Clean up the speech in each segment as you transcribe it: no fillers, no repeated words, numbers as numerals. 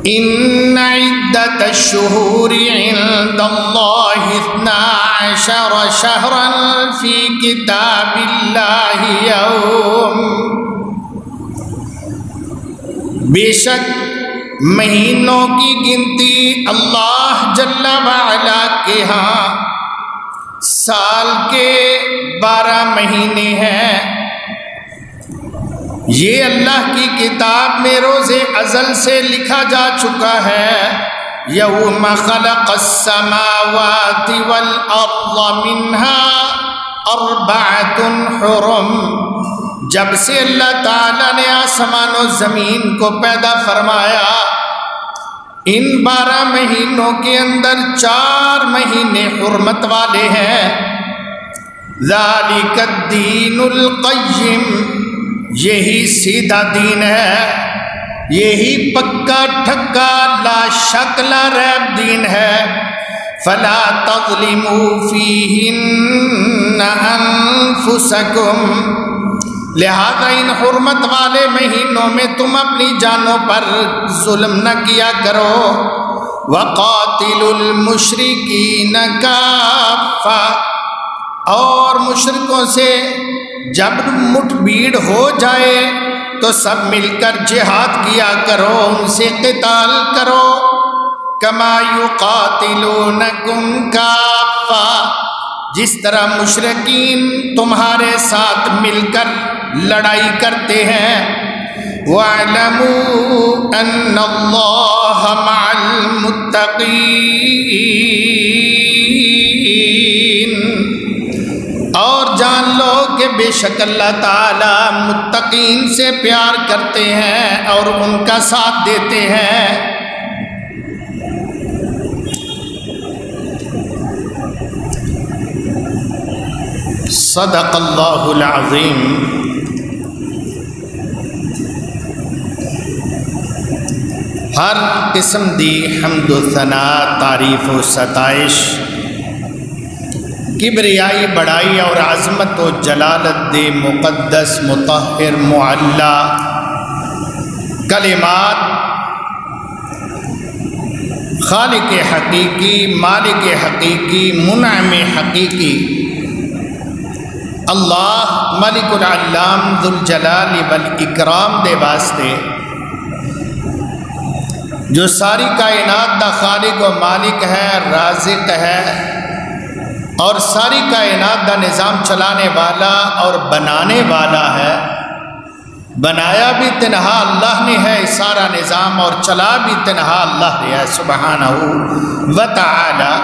ان عدت الشہور عند اللہ 12 شہرا فی کتاب اللہ یوم، بے شک مہینوں کی گنتی اللہ جل وعلا کے ہاں سال کے 12 مہینے ہیں۔ یہ اللہ کی کتاب میں روز ازل سے لکھا جا چکا ہے۔ یوم خلق السماوات والارض منها 4 حرم، جب سے اللہ تعالیٰ نے آسمان و زمین کو پیدا فرمایا، ان 12 مہینوں کے اندر 4 مہینے حرمت والے ہیں۔ ذالک الدین القیم، یہی سیدھا دین ہے، یہی پکا ٹھکا لا شک لا ریب دین ہے۔ فلا تظلموا فیہن انفسکم، لہذا ان حرمت والے مہینوں میں تم اپنی جانوں پر ظلم نہ کیا کرو۔ وقاتلوا المشرکین کافہ، اور مشرکوں سے جب مٹ بھیڑ ہو جائے تو سب مل کر جہاد کیا کرو، ان سے قتال کرو۔ کما یقاتلونکم کافہ، جس طرح مشرکین تمہارے ساتھ مل کر لڑائی کرتے ہیں۔ وَاعْلَمُوا أَنَّ اللَّهَ مَعَ الْمُتَّقِينَ، اور جان لو کہ بے شک اللہ تعالیٰ متقین سے پیار کرتے ہیں اور ان کا ساتھ دیتے ہیں۔ صدق اللہ العظیم۔ ہر قسم دی حمد و ثنا، تعریف و ستائش، کبریائی بڑائی اور عظمت و جلالت دے مقدس مطہر معلی کلمات خالق حقیقی، مالک حقیقی، منعم حقیقی اللہ ملک العلام ذوالجلال والاکرام دے واسطے، جو ساری کائنات دا خالق و مالک ہے، رازق ہے، اور ساری کائنات دا نظام چلانے والا اور بنانے والا ہے۔ بنایا بھی تنہا اللہ نے ہے سارا نظام، اور چلا بھی تنہا اللہ نے ہے سبحانہ وتعالی۔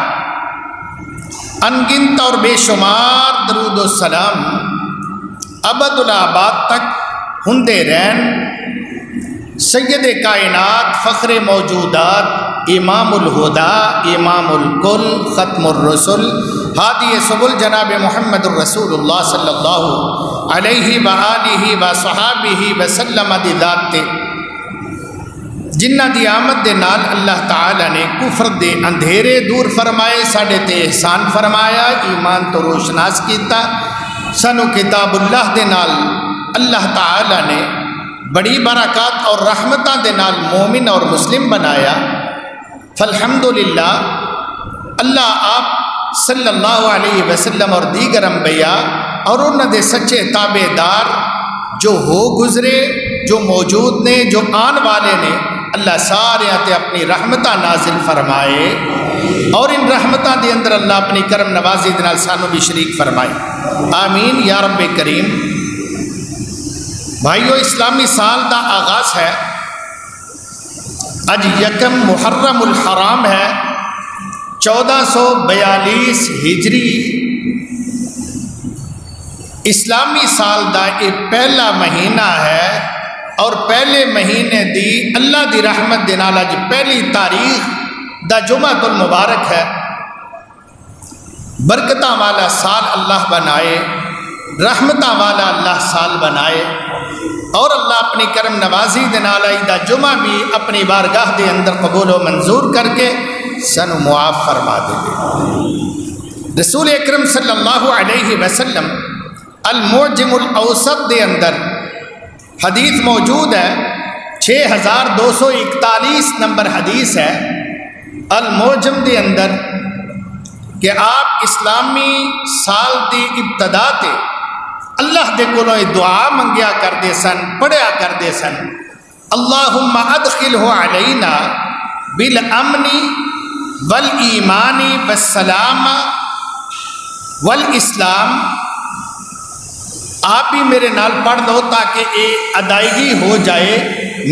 انگنت اور بے شمار درود و سلام ابد الآباد تک ہندے رہن سید کائنات، فخر موجودات، امام الہدا، امام الکل، ختم الرسل، ہادی سبل جناب محمد الرسول اللہ صلی اللہ علیہ وآلہ وصحابہ وسلم دی ذات تے، جنہ دی آمد دے نال اللہ تعالی نے کفر دے اندھیرے دور فرمائے، ساڈے تے احسان فرمایا، ایمان تو روشناس کیتا، سانو کتاب اللہ دے نال اللہ تعالی نے بڑی برکات اور رحمتاں دے نال مومن اور مسلم بنایا۔ فالحمدللہ اللہ آپ صلی اللہ علیہ وسلم اور دیگر انبیاء اور انہوں دے سچے تابع دار جو ہو گزرے، جو موجود نے، جو آن والے نے، اللہ سارے تے اپنی رحمتاں نازل فرمائے، اور ان رحمتاں دے اندر اللہ اپنی کرم نوازی دے نال سانو بھی شریک فرمائے، آمین یا رب کریم۔ بھائیو، اسلامی سال دا آغاز ہے، اج یکم محرم الحرام ہے، 1442 ہجری اسلامی سال دا یہ پہلا مہینہ ہے، اور پہلے مہینے دی اللہ دی رحمت دے نال اج پہلی تاریخ دا جمعۃ المبارک ہے۔ برکتاں والا سال اللہ بنائے، رحمتاں والا اللہ سال بنائے، اور اللہ اپنی کرم نوازی دے نال دا جمعہ بھی اپنی بارگاہ دے اندر قبول و منظور کر کے سنو معاف فرما دے۔ رسول اکرم صلی اللہ علیہ وسلم المعجم الاوسط دے اندر حدیث موجود ہے، 6241 نمبر حدیث ہے المعجم دے اندر کہ آپ اسلامی سال دی ابتدا تے اللہ دے کولوں دعا منگیا کردے سن، پڑھیا کردے سن، اللہم ادخلہ علینا بالامن والایمان والسلام والاسلام۔ آپ بھی میرے نال پڑھ لو تاکہ یہ ادائیگی ہو جائے،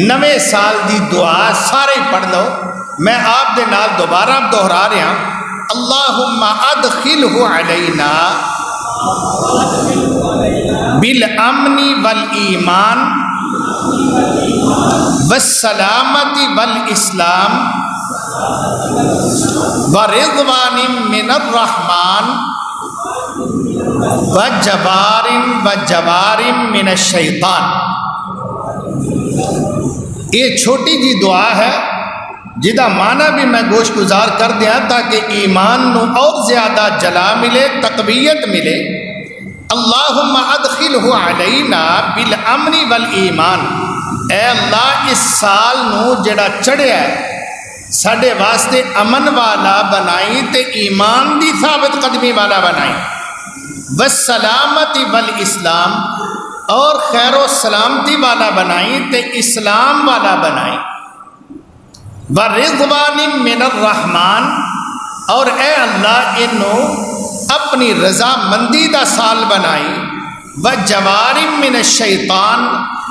نویں سال دی دعا سارے پڑھ لو، میں آپ دے نال دوبارہ دہرا رہا، اللہم ادخلہ علینا بالامن والایمان والسلامت والاسلام ورضوان من الرحمن وجوار من الشیطان۔ یہ چھوٹی جی دعا ہے جدا معنی بھی میں گوش گزار کر دیا تاکہ ایمان نو اور زیادہ جلا ملے، تقویت ملے۔ اللہم ادخلہ علینا بالامن والایمان، اے اللہ اس سال نو جڑا چڑھیا ہے ساڑھے واسطے امن والا بنائی تے ایمان دی ثابت قدمی والا بنائی، والسلامت والاسلام، اور خیر و سلامتی والا بنائی تے اسلام والا بنائی، ورضوان من الرحمن، اور اے اللہ انہوں اپنی رضا مندی دا سال بنائی، وجوار من الشیطان،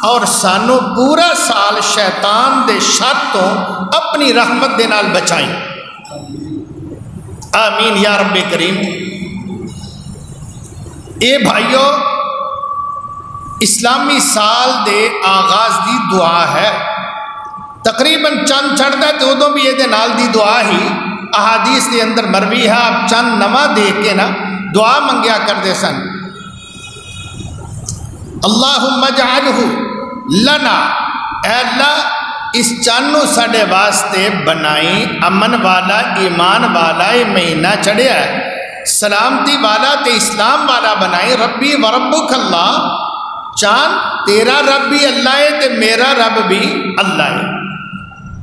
اور سانو پورا سال شیطان دے شر تو اپنی رحمت دے نال بچائی، آمین یا رب کریم۔ اے بھائیو اسلامی سال دے آغاز دی دعا ہے، تقریباً چند چڑھتا ہے تو ادو بھی یہ نال دی دعا ہی احادیث دے اندر مروی ہے، آپ چند نواں دیکھ کے نا دعا منگیا کر دے سن، اللہم اجعلہ لنا، اے اللہ اس چانو ساڑے واسطے بنائی، امن والا ایمان والا یہ مہینہ چڑھیا ہے، سلامتی والا تے اسلام والا بنائی، ربی و ربک اللہ، چاند تیرا رب بھی اللہ ہے تے میرا رب بھی اللہ ہے۔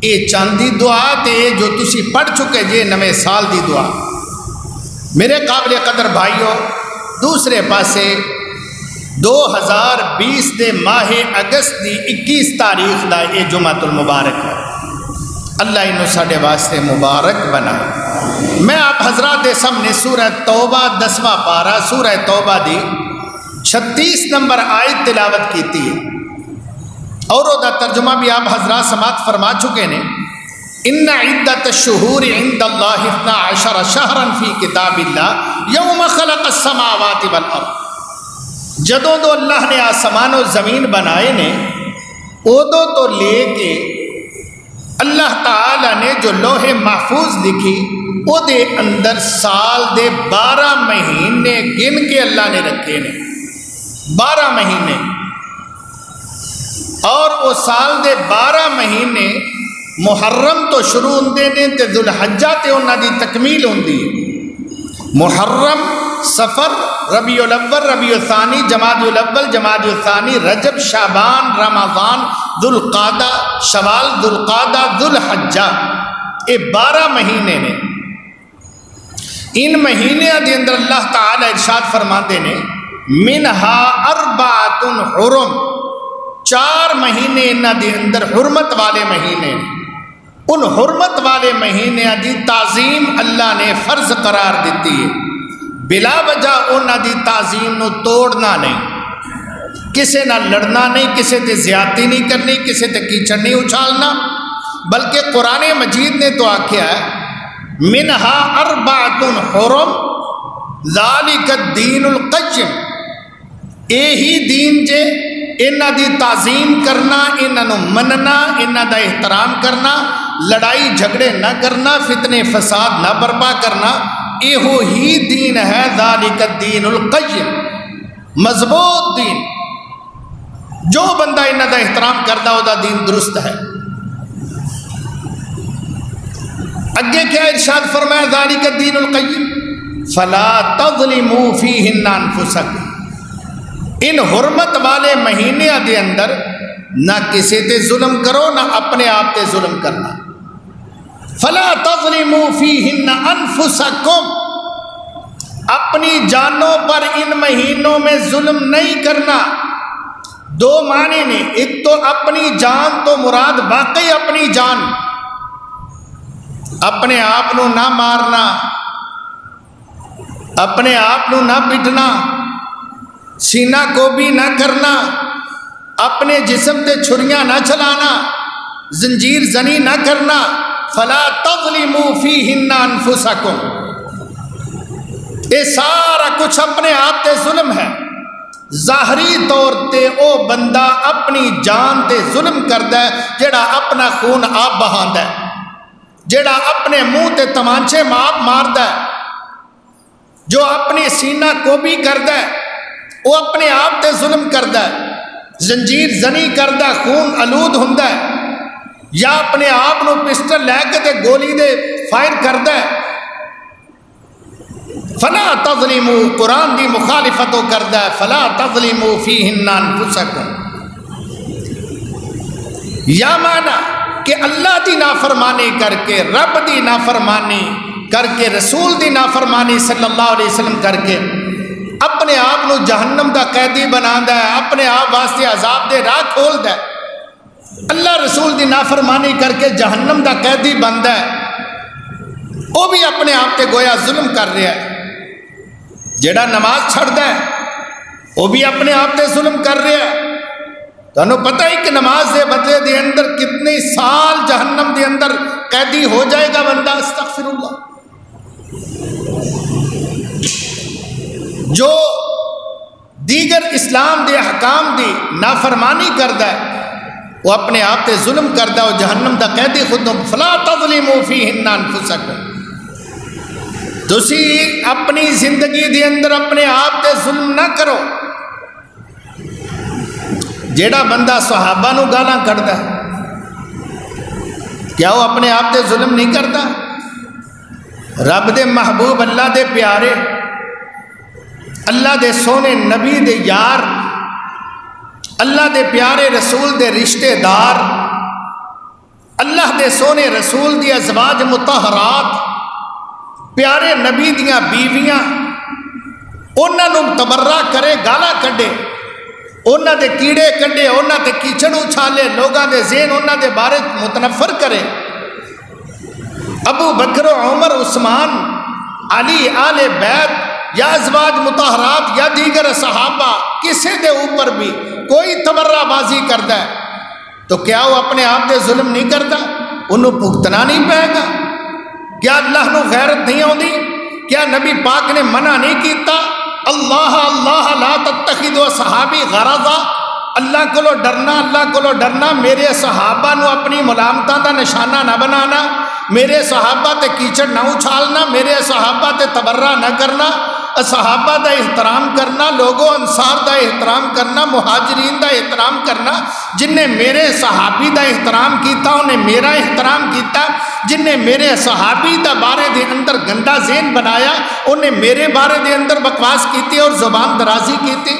یہ چاند دی دعا تے جو تسی پڑھ چکے جے نویں سال دی دعا۔ میرے قابل قدر بھائیو، دوسرے پاسے 2020 دے ماہ اگست دی 21 تاریخ دا یہ جمعۃ المبارک ہے، اللہ انہوں ساڑے واسطے مبارک بنا۔ میں آپ حضرات دے سامنے سورہ توبہ 10واں پارہ سورہ توبہ دی 36 نمبر آیت تلاوت کیتی ہے، اور وہ دا ترجمہ بھی آپ حضرات سماعت فرما چکے نے، ان عدت الشہور عند اللہ 12 شہرا فی کتاب اللہ یوم خلق السماوات والارض۔ جدوں تو اللہ نے آسمان و زمین بنائے نے ادو تو لے کے اللہ تعالی نے جو لوح محفوظ لکھی او دے اندر سال دے 12 مہینے گن کے اللہ نے رکھے نے، 12 مہینے، اور وہ سال دے 12 مہینے محرم تو شروع ہوندے نے تے ذوالحجہ تے انہاں دی تکمیل ہوندی ہے، محرم، سفر، ربیع الاول، ربیع الثانی، جمادی الاول، جمادی الثانی، رجب، شعبان، رمضان، ذوالقعدہ، شوال، ذوالقعدہ، ذوالحجہ، یہ 12 مہینے نے۔ ان مہینے دے اندر اللہ تعالی ارشاد فرماتے نے منہا اربعۃ حرم، 4 مہینے انہاں دے اندر حرمت والے مہینے، ان حرمت والے مہینے دی تعظیم اللہ نے فرض قرار دیتی ہے، بلا وجہ انہاں دی تعظیم نو توڑنا نہیں، کسے نہ لڑنا نہیں، کسے تے زیادتی نہیں کرنی، کسے تے کیچڑ نہیں اچھالنا، بلکہ قرآن مجید نے تو آکھیا ہے منہا اربعۃ حرم ذالک الدین القیم، یہی دین جے انہاں دی تعظیم کرنا، انہاں نو مننا، انہاں دا احترام کرنا، لڑائی جھگڑے نہ کرنا، فتنے فساد نہ برپا کرنا، یہو ہی دین ہے، ذالک الدین القیم، مضبوط دین۔ جو بندہ انہاں دا احترام کردا او دا دین درست ہے۔ اگے کیا ارشاد فرمایا، ذالک الدین القیم فلا تظلموا فیہن انفسکم، ان حرمت والے مہینے دے اندر نہ کسی تے ظلم کرو نہ اپنے آپ تے ظلم کرنا۔ فلا تظلموا فیہن انفسکم، اپنی جانوں پر ان مہینوں میں ظلم نہیں کرنا۔ دو معنی نے، ایک تو اپنی جان تو مراد واقعی اپنی جان، اپنے آپ نو نہ مارنا، اپنے آپ نو نہ پٹنا، سینہ کو بھی نہ کرنا، اپنے جسم تے چھریاں نہ چلانا، زنجیر زنی نہ کرنا۔ فلا تظلموا فیہن انفسکم، یہ سارا کچھ اپنے آپ تے ظلم ہے۔ ظاہری طور تے او بندہ اپنی جان تے ظلم کردا ہے جڑا اپنا خون آپ بہاندا ہے، جڑا اپنے منہ تے تمانچے آپ ماردا ہے، جو اپنی سینہ کو بھی کردا ہے وہ اپنے آپ تے ظلم کردا ہے۔ زنجیر زنی کردا خون آلود ہوندا ہے، یا اپنے آپ نو پسٹل لے کے تے گولی دے فائر کردا ہے۔ فلا تظلموا، قرآن دی مخالفتوں کردا ہے، فلا تظلموا فیہن انفسکم۔ یا معنی کہ اللہ دی نافرمانی کر کے، رب دی نافرمانی کر کے، رسول دی نافرمانی صلی اللہ علیہ وسلم کر کے اپنے آپ نو جہنم دا قیدی بناندا ہے، اپنے آپ واسطے عذاب دے راہ کھولدا ہے۔ اللہ رسول دی نافرمانی کر کے جہنم دا قیدی بندا ہے، وہ بھی اپنے آپ تے گویا ظلم کر رہا ہے۔ جیڑا نماز چھڑدا ہے وہ بھی اپنے آپ تے ظلم کر رہا ہے۔ تو انہوں پتہ ہی کہ نماز دے بدلے دے اندر کتنے سال جہنم دے اندر قیدی ہو جائے گا بندہ۔ استغفر اللہ۔ جو دیگر اسلام دے حکام دی نافرمانی کردا ہے وہ اپنے آپ تے ظلم کردا ہے، وہ جہنم دا قیدی خود۔ فلا تظلموا فیہن انفسکم، تسی اپنی زندگی دے اندر اپنے آپ تے ظلم نہ کرو۔ جیڑا بندہ صحابہ نو گالاں کڈدا ہے کیا وہ اپنے آپ تے ظلم نہیں کردا؟ رب دے محبوب، اللہ دے پیارے، اللہ دے سونے نبی دے یار، اللہ دے پیارے رسول دے رشتے دار، اللہ دے سونے رسول دی ازواج مطہرات، پیارے نبی دیاں بیویاں، انہاں نو تبرہ کرے، گالا کڈے، انہاں دے کیڑے کڈے، انہاں تے کیچڑ اچھالے، لوگاں دے ذہن انہاں دے بارے متنفر کرے۔ ابو بکر و عمر، عثمان، علی، آل بیت یا ازواج مطہرات یا دیگر صحابہ، کسی دے اوپر بھی کوئی تبرہ بازی کرتا ہے تو کیا وہ اپنے آپ تے ظلم نہیں کرتا؟ انہوں بھگتنا نہیں پائے گا؟ کیا اللہ نو غیرت نہیں ہوندی؟ کیا نبی پاک نے منع نہیں کیتا؟ اللہ اللہ لا تتخذوا صحابی غرضا، اللہ کو ڈرنا، اللہ کو ڈرنا، میرے صحابہ نو اپنی ملامتاں دا نشانہ نہ بنانا، میرے صحابہ تے کیچڑ نہ اچھالنا، میرے صحابہ تے تبرہ نہ کرنا، صحابہ دا احترام کرنا، لوگوں انصار دا احترام کرنا، مہاجرین دا احترام کرنا۔ جن نے میرے صحابی دا احترام کیتا انہیں میرا احترام کیتا، جن نے میرے صحابی دا بارے دے اندر گندا ذہن بنایا انہیں میرے بارے دے اندر بکواس کیتی اور زبان درازی کیتی۔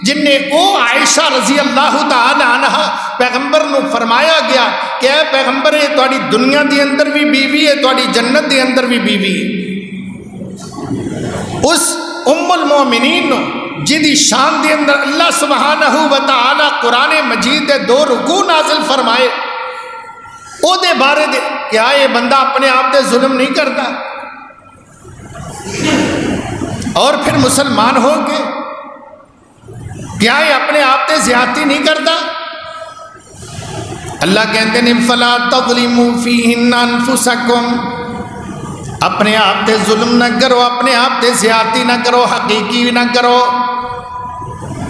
جن نے او عائشہ رضی اللہ تعالی عنہ پیغمبر نو فرمایا گیا کہ اے پیغمبر ہے تواڈی دنیا دے اندر بھی بیوی ہے، تواڈی جنت دے اندر بھی بیوی ہے۔ اس ام المومنین نو جدی شان دے اندر اللہ سبحانہ و تعالی قرآن مجید دے 2 رکوع نازل فرمائے، او دے بارے دے کیا یہ بندہ اپنے آپ دے ظلم نہیں کرتا؟ اور پھر مسلمان ہو کے کیا یہ اپنے آپ تے زیادتی نہیں کرتا؟ اللہ کہتے ہیں فلا تظلموا فیہن انفسکم، اپنے آپ تے ظلم نہ کرو، اپنے آپ تے زیادتی نہ کرو، حقیقی نہ کرو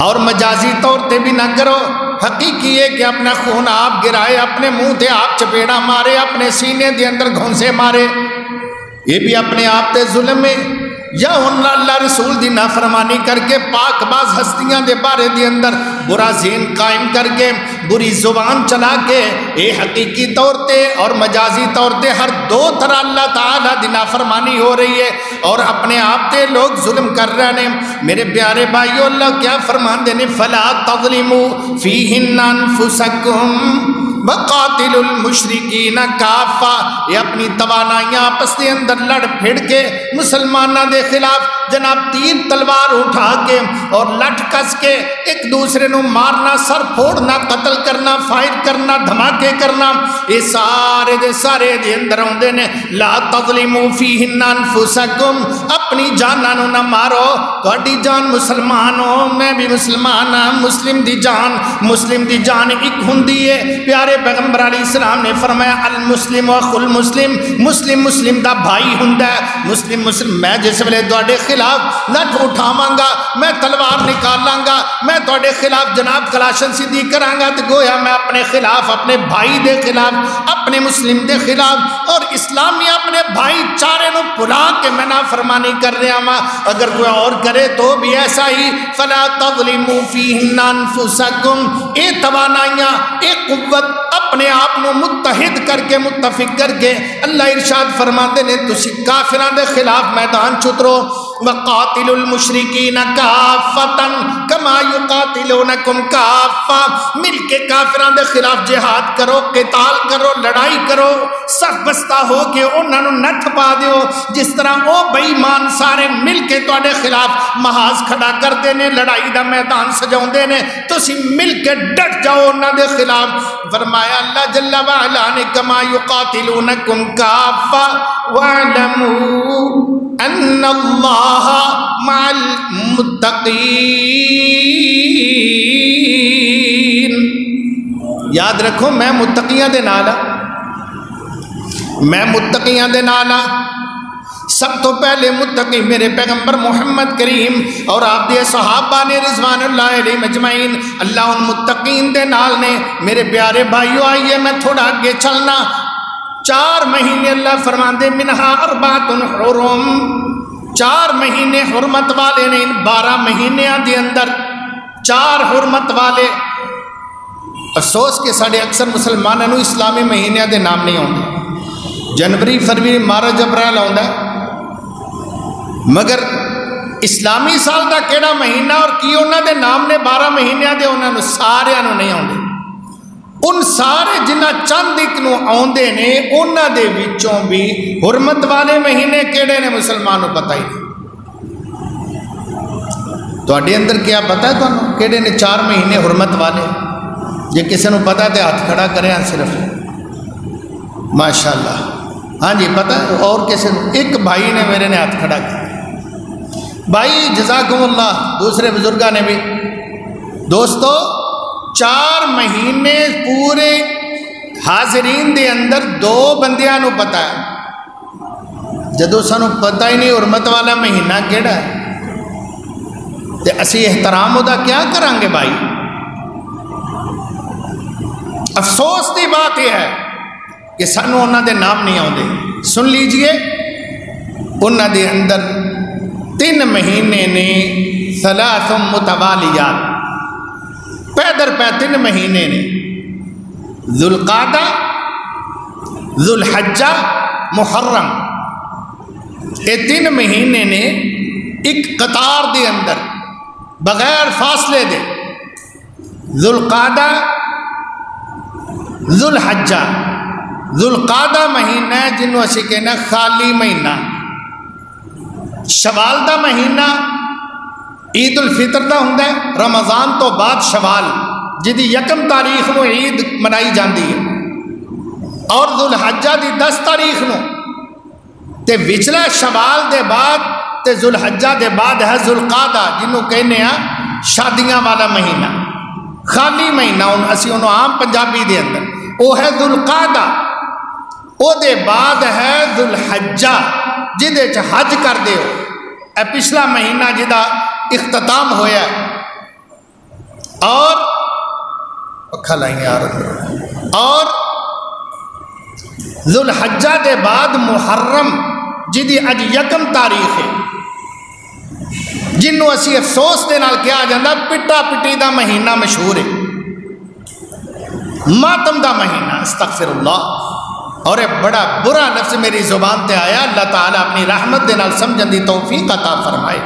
اور مجازی طور تے بھی نہ کرو۔ حقیقی ہے کہ اپنا خون آپ گرائے، اپنے منہ تے آپ چپیڑا مارے، اپنے سینے دے اندر گھونسے مارے، یہ بھی اپنے آپ تے ظلم ہے۔ یا اللہ رسول دی نافرمانی کر کے پاک باز ہستیاں دے بارے دے اندر برا ذہن قائم کر کے بری زبان چلا کے اے حقیقی طور تے اور مجازی طور تے ہر دو طرح اللہ تعالیٰ دی نافرمانی ہو رہی ہے اور اپنے آپ تے لوگ ظلم کر رہے ہیں۔ میرے پیارے بھائیو اللہ کیا فرمان دینے فلا تظلموا فیہن انفسکم وقاتل المشرکین کافہ، یہ اپنی توانائیاں آپس کے اندر لڑ پھڑ کے مسلمانہ دے خلاف جناب تیر تلوار اٹھا کے اور لٹ کس کے ایک دوسرے نو مارنا، سر پھوڑنا، قتل کرنا، فائر کرنا، دھماکے کرنا، یہ سارے دے سارے دے اندر ہوندے نے لا تظلموا فیہن انفسکم، اپنی جاناں نو نہ مارو، تہاڈی جان مسلمان ہو، میں بھی مسلمان ہاں، مسلم دی جان ایک ہوندی ہے۔ پیارے پیغمبر علیہ السلام نے فرمایا المسلم اخو المسلم، مسلم دا بھائی ہوندا ہے، مسلم میں جس ویلے تواڈے خلاف لٹ اٹھاواں گا، میں تلوار نکالاں گا، میں تواڈے خلاف جناب کلاشن سیدھی کراں گا تے گویا میں اپنے خلاف، اپنے بھائی دے خلاف، اپنے مسلم دے خلاف اور اسلامی اپنے بھائی چارے نو بلا کے میں نافرمانی کر رہا ہاں، اگر کوئی اور کرے تو بھی ایسا ہی۔ فلا تظلموا فیہن انفسکم، اے توانائیاں، اے قوت اپنے آپ کو متحد کر کے متفق کر کے اللہ ارشاد فرماتے نے تسی کافران دے خلاف میدان چترو وقاتل المشرکین کافتا کما یقاتلونکم کافا، مل کے کافران دے خلاف جہاد کرو، قتال کرو، لڑائی کرو، سخت بستہ ہو کے انہاں نو نٹھ پا دیو جس طرح او بے ایمان سارے مل کے تواڈے خلاف محاذ کھڑا کر دینے، لڑائی دا میدان سجاؤندے نے، تسی مل کے ڈٹ جاؤ انہاں دے خلاف۔ فرمایا اللہ جل وعلا نے کما یقاتلونکم کافا وَاعْلَمُوا أَنَّ اللَّهَ مَعَ الْمُتَّقِينَ، یاد رکھو میں متقیاں دے نالا، میں متقیاں دے نالا۔ سب تو پہلے متقی میرے پیغمبر محمد کریم اور آپ دے صحابہ نے رضوان اللہ علیہ مجمعین، اللہ ان متقین دے نال نے۔ میرے پیارے بھائیو آئیے میں تھوڑا آگے چلنا، 4 مہینے اللہ فرمان دے منہا اربعۃ حرم، 4 مہینے حرمت والے نے، ان 12 مہینیاں دے اندر 4 حرمت والے۔ افسوس کہ ساڑھے اکثر مسلمانوں اسلامی مہینیاں دے نام نہیں ہوندے، جنوری فروری مارچ اپریل آندا ہے، مگر اسلامی سال دا کیڑا مہینہ اور کی انہاں دے نام نے 12 مہینیاں دے انہاں سارے نہیں آندے۔ ان سارے جنہ چند ایک نو آندے نے انہاں دے وچوں بھی حرمت والے مہینے کیڑے نے مسلمانوں پتہ ہی نہیں۔ تو اڈے اندر کیا پتہ ہے تو کیڑے نے 4 مہینے حرمت والے؟ یہ کسی نو پتہ ہے تے ہاتھ کھڑا کریں صرف ماشاءاللہ، ہاں جی پتہ ہے، اور کسی نو؟ ایک بھائی نے میرے نے ہاتھ کھڑا کیا، بھائی جزاکم اللہ، دوسرے بزرگاں نے بھی۔ دوستو 4 مہینے پورے حاضرین دے اندر 2 بندیاں نو پتہ ہے، جدو سانو پتہ ہی نہیں حرمت والا مہینہ کیڑا ہے تے اسی احترام دا کیا کریں گے بھائی؟ افسوس دی بات یہ ہے کہ سانو انہاں دے نام نہیں آندے۔ سن لیجئے انہاں دے اندر 3 مہینے نے 3 متوالیات، پیدر پہ 3 مہینے نے، ذوالقعدہ، ذوالحجہ، محرم، یہ 3 مہینے نے ایک قطار دے اندر بغیر فاصلے دے، ذوالقعدہ، ذوالحجہ، ذوالقعدہ مہینہ ہے جنہوں اسی کہنا خالی مہینہ، شوال دا مہینہ عید الفطر دا ہوندا ہے، رمضان تو بعد شوال جدی 1 تاریخ نو عید منائی جاندی ہے، اور ذوالحجہ دی 10 تاریخ نو، تے وچلا شوال دے بعد تے ذوالحجہ دے بعد ہے ذوالقعدہ جنہوں کہنے ہیں شادیاں والا مہینہ، خالی مہینہ اسی انہوں عام پنجابی دے اندر وہ ہے ذوالقعدہ، او دے بعد ہے ذوالحجہ جدے چ حج کر دے ہو، اے پچھلا مہینہ جدا اختتام ہویا ہے، اور پکھا لائیں یار، اور ذوالحجہ دے بعد محرم جدی اج 1 تاریخ ہے، جنوں اسی افسوس دے نال کیا جاندہ پٹا پٹی دا مہینہ مشہور ہے، ماتم دا مہینہ، استغفر اللہ، اور ایک بڑا برا لفظ میری زبان تے آیا، اللہ تعالیٰ اپنی رحمت دے نال سمجھن دی توفیق عطا فرمائے۔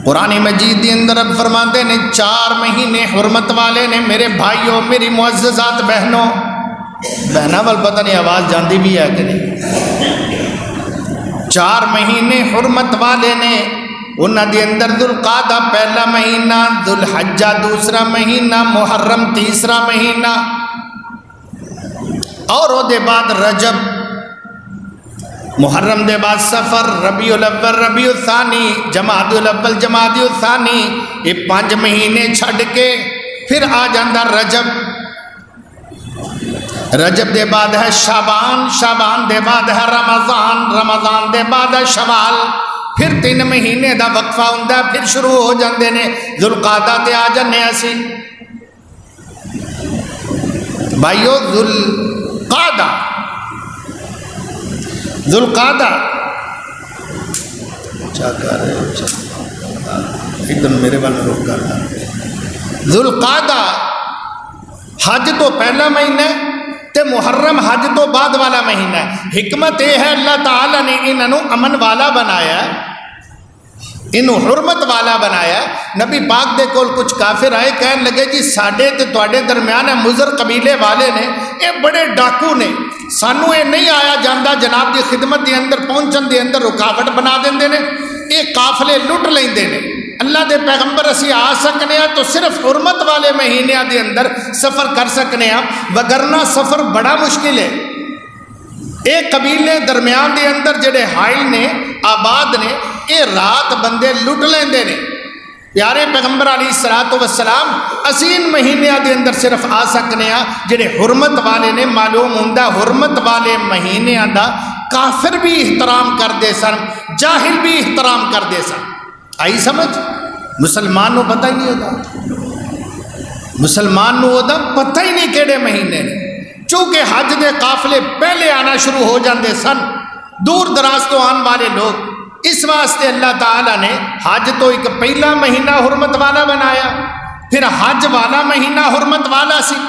قرآن مجید دی اندر اب فرماتے نے 4 مہینے حرمت والے نے، میرے بھائیوں، میری معززات بہنوں، بہنہ وال پتہ نہیں آواز جاندی بھی ہے کہ نہیں، 4 مہینے حرمت والے نے، انہاں دے اندر ذوالقعدہ پہلا مہینہ، ذوالحجہ دوسرا مہینہ، محرم تیسرا مہینہ، اور وہ دے بعد رجب، محرم دے بعد سفر، ربیع الاول ربیع الثانی، جمادی الاول جمادی الثانی، یہ 5 مہینے چھڑ کے پھر آ جاندہ رجب، رجب دے بعد ہے شعبان، شعبان دے بعد ہے رمضان، رمضان دے بعد ہے شوال، پھر 3 مہینے دا وقفہ ہوندہ، پھر شروع ہو جاندے نے ذوالقعدہ تے آ جانے اسی۔ بھائیو ذوالقعدہ، ذوالقعدہ کیا کر رہے ہیں، ایک دم میرے والے روک کر رہا ہے، ذوالقعدہ حج تو پہلا مہینہ ہے تے محرم حج تو بعد والا مہینہ ہے۔ حکمت یہ ہے اللہ تعالیٰ نے انہوں امن والا بنایا، انہوں حرمت والا بنایا۔ نبی پاک دے کول کچھ کافر آئے، کہنے لگے جی ساڑھے تے توڑے درمیان ہے مضر قبیلے والے نے، یہ بڑے ڈاکو نے، سانو یہ نہیں آیا جاندہ جناب دی خدمت دی اندر پہنچن دی اندر رکاوٹ بنا دیندے نے، یہ قافلے لٹ لیندے نے، اللہ دے پیغمبر اسی آ سکنے ہیں تو صرف حرمت والے مہینے دے اندر سفر کر سکنے ہیں، وگرنہ سفر بڑا مشکل ہے۔ ایک قبیلے درمیان دے اندر جڑے حائل نے، آباد نے، یہ رات بندے لٹ لیندے نے۔ پیارے پیغمبر علیہ السلام اسی ان مہینے دے اندر صرف آ سکنے ہیں جڑے حرمت والے نے۔ معلوم ہوندہ حرمت والے مہینے دا کافر بھی احترام کر دے سن، جاہل بھی احترام کر دے سن۔ آئی سمجھ؟ مسلمان نو پتہ ہی نہیں ہوتا، مسلمان نو ہوتا پتہ ہی نہیں کیڑے مہینے نے، چونکہ حج دے قافلے پہلے آنا شروع ہو جاندے سن، دور دراز تو آن والے لوگ، اس واسطے اللہ تعالیٰ نے حج تو ایک پہلا مہینہ حرمت والا بنایا، پھر حج والا مہینہ حرمت والا سی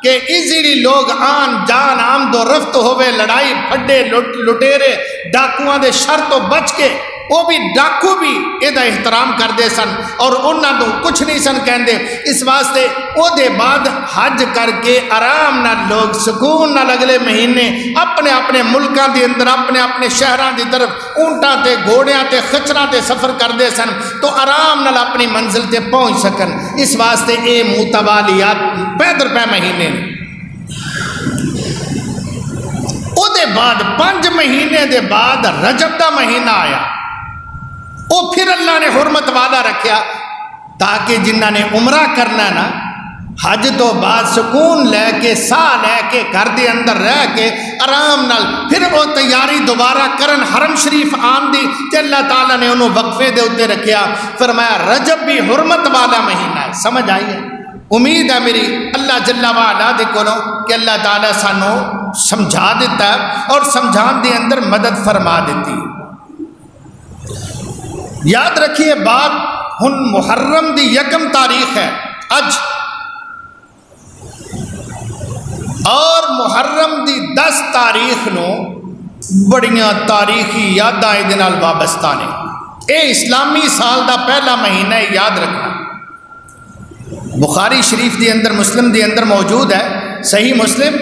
کہ ایزیلی لوگ آن جان آمد و رفت ہوئے، لڑائی پھڈے لٹیرے ڈاکوਆਂ دے شر تو بچ کے، وہ بھی ڈاکو بھی یہ احترام کر دے سن اور انہاں تو کچھ نہیں سن کہندے۔ اس واسطے او دے بعد حج کر کے آرام نہ لوگ سکون نہ اگلے مہینے اپنے اپنے ملکاں دے اندر اپنے اپنے شہراں دی طرف اونٹاں تے گھوڑیاں تے خچراں تے سفر کر دے سن تو آرام نہ اپنی منزل تے پہنچ سکن۔ اس واسطے اے متوالیات پیدر پہ مہینے نے۔ او دے بعد 5 مہینے دے بعد رجب دا مہینہ آیا، وہ پھر اللہ نے حرمت والا رکھیا تاکہ جنہ نے عمرہ کرنا نا حج تو بعد سکون لے کے ساہ لے کے گھر دے اندر رہ کے آرام نال پھر وہ تیاری دوبارہ کرن حرم شریف آن دی تے اللہ تعالیٰ نے انہوں وقفے دے اتے رکھیا، فرمایا رجب بھی حرمت والا مہینہ ہے۔ سمجھ آئی ہے؟ امید ہے میری اللہ جل وعلا دے کولوں کہ اللہ تعالیٰ سانو سمجھا دیتا ہے اور سمجھان دے اندر مدد فرما دیتی۔ یاد رکھیے بات، ہن محرم دی 1 تاریخ ہے اج، اور محرم دی 10 تاریخ نو بڑیاں تاریخی یاداں دے نال وابستہ نے۔ اے اسلامی سال دا پہلا مہینہ ہے، یاد رکھنا۔ بخاری شریف دی اندر مسلم دی اندر موجود ہے، صحیح مسلم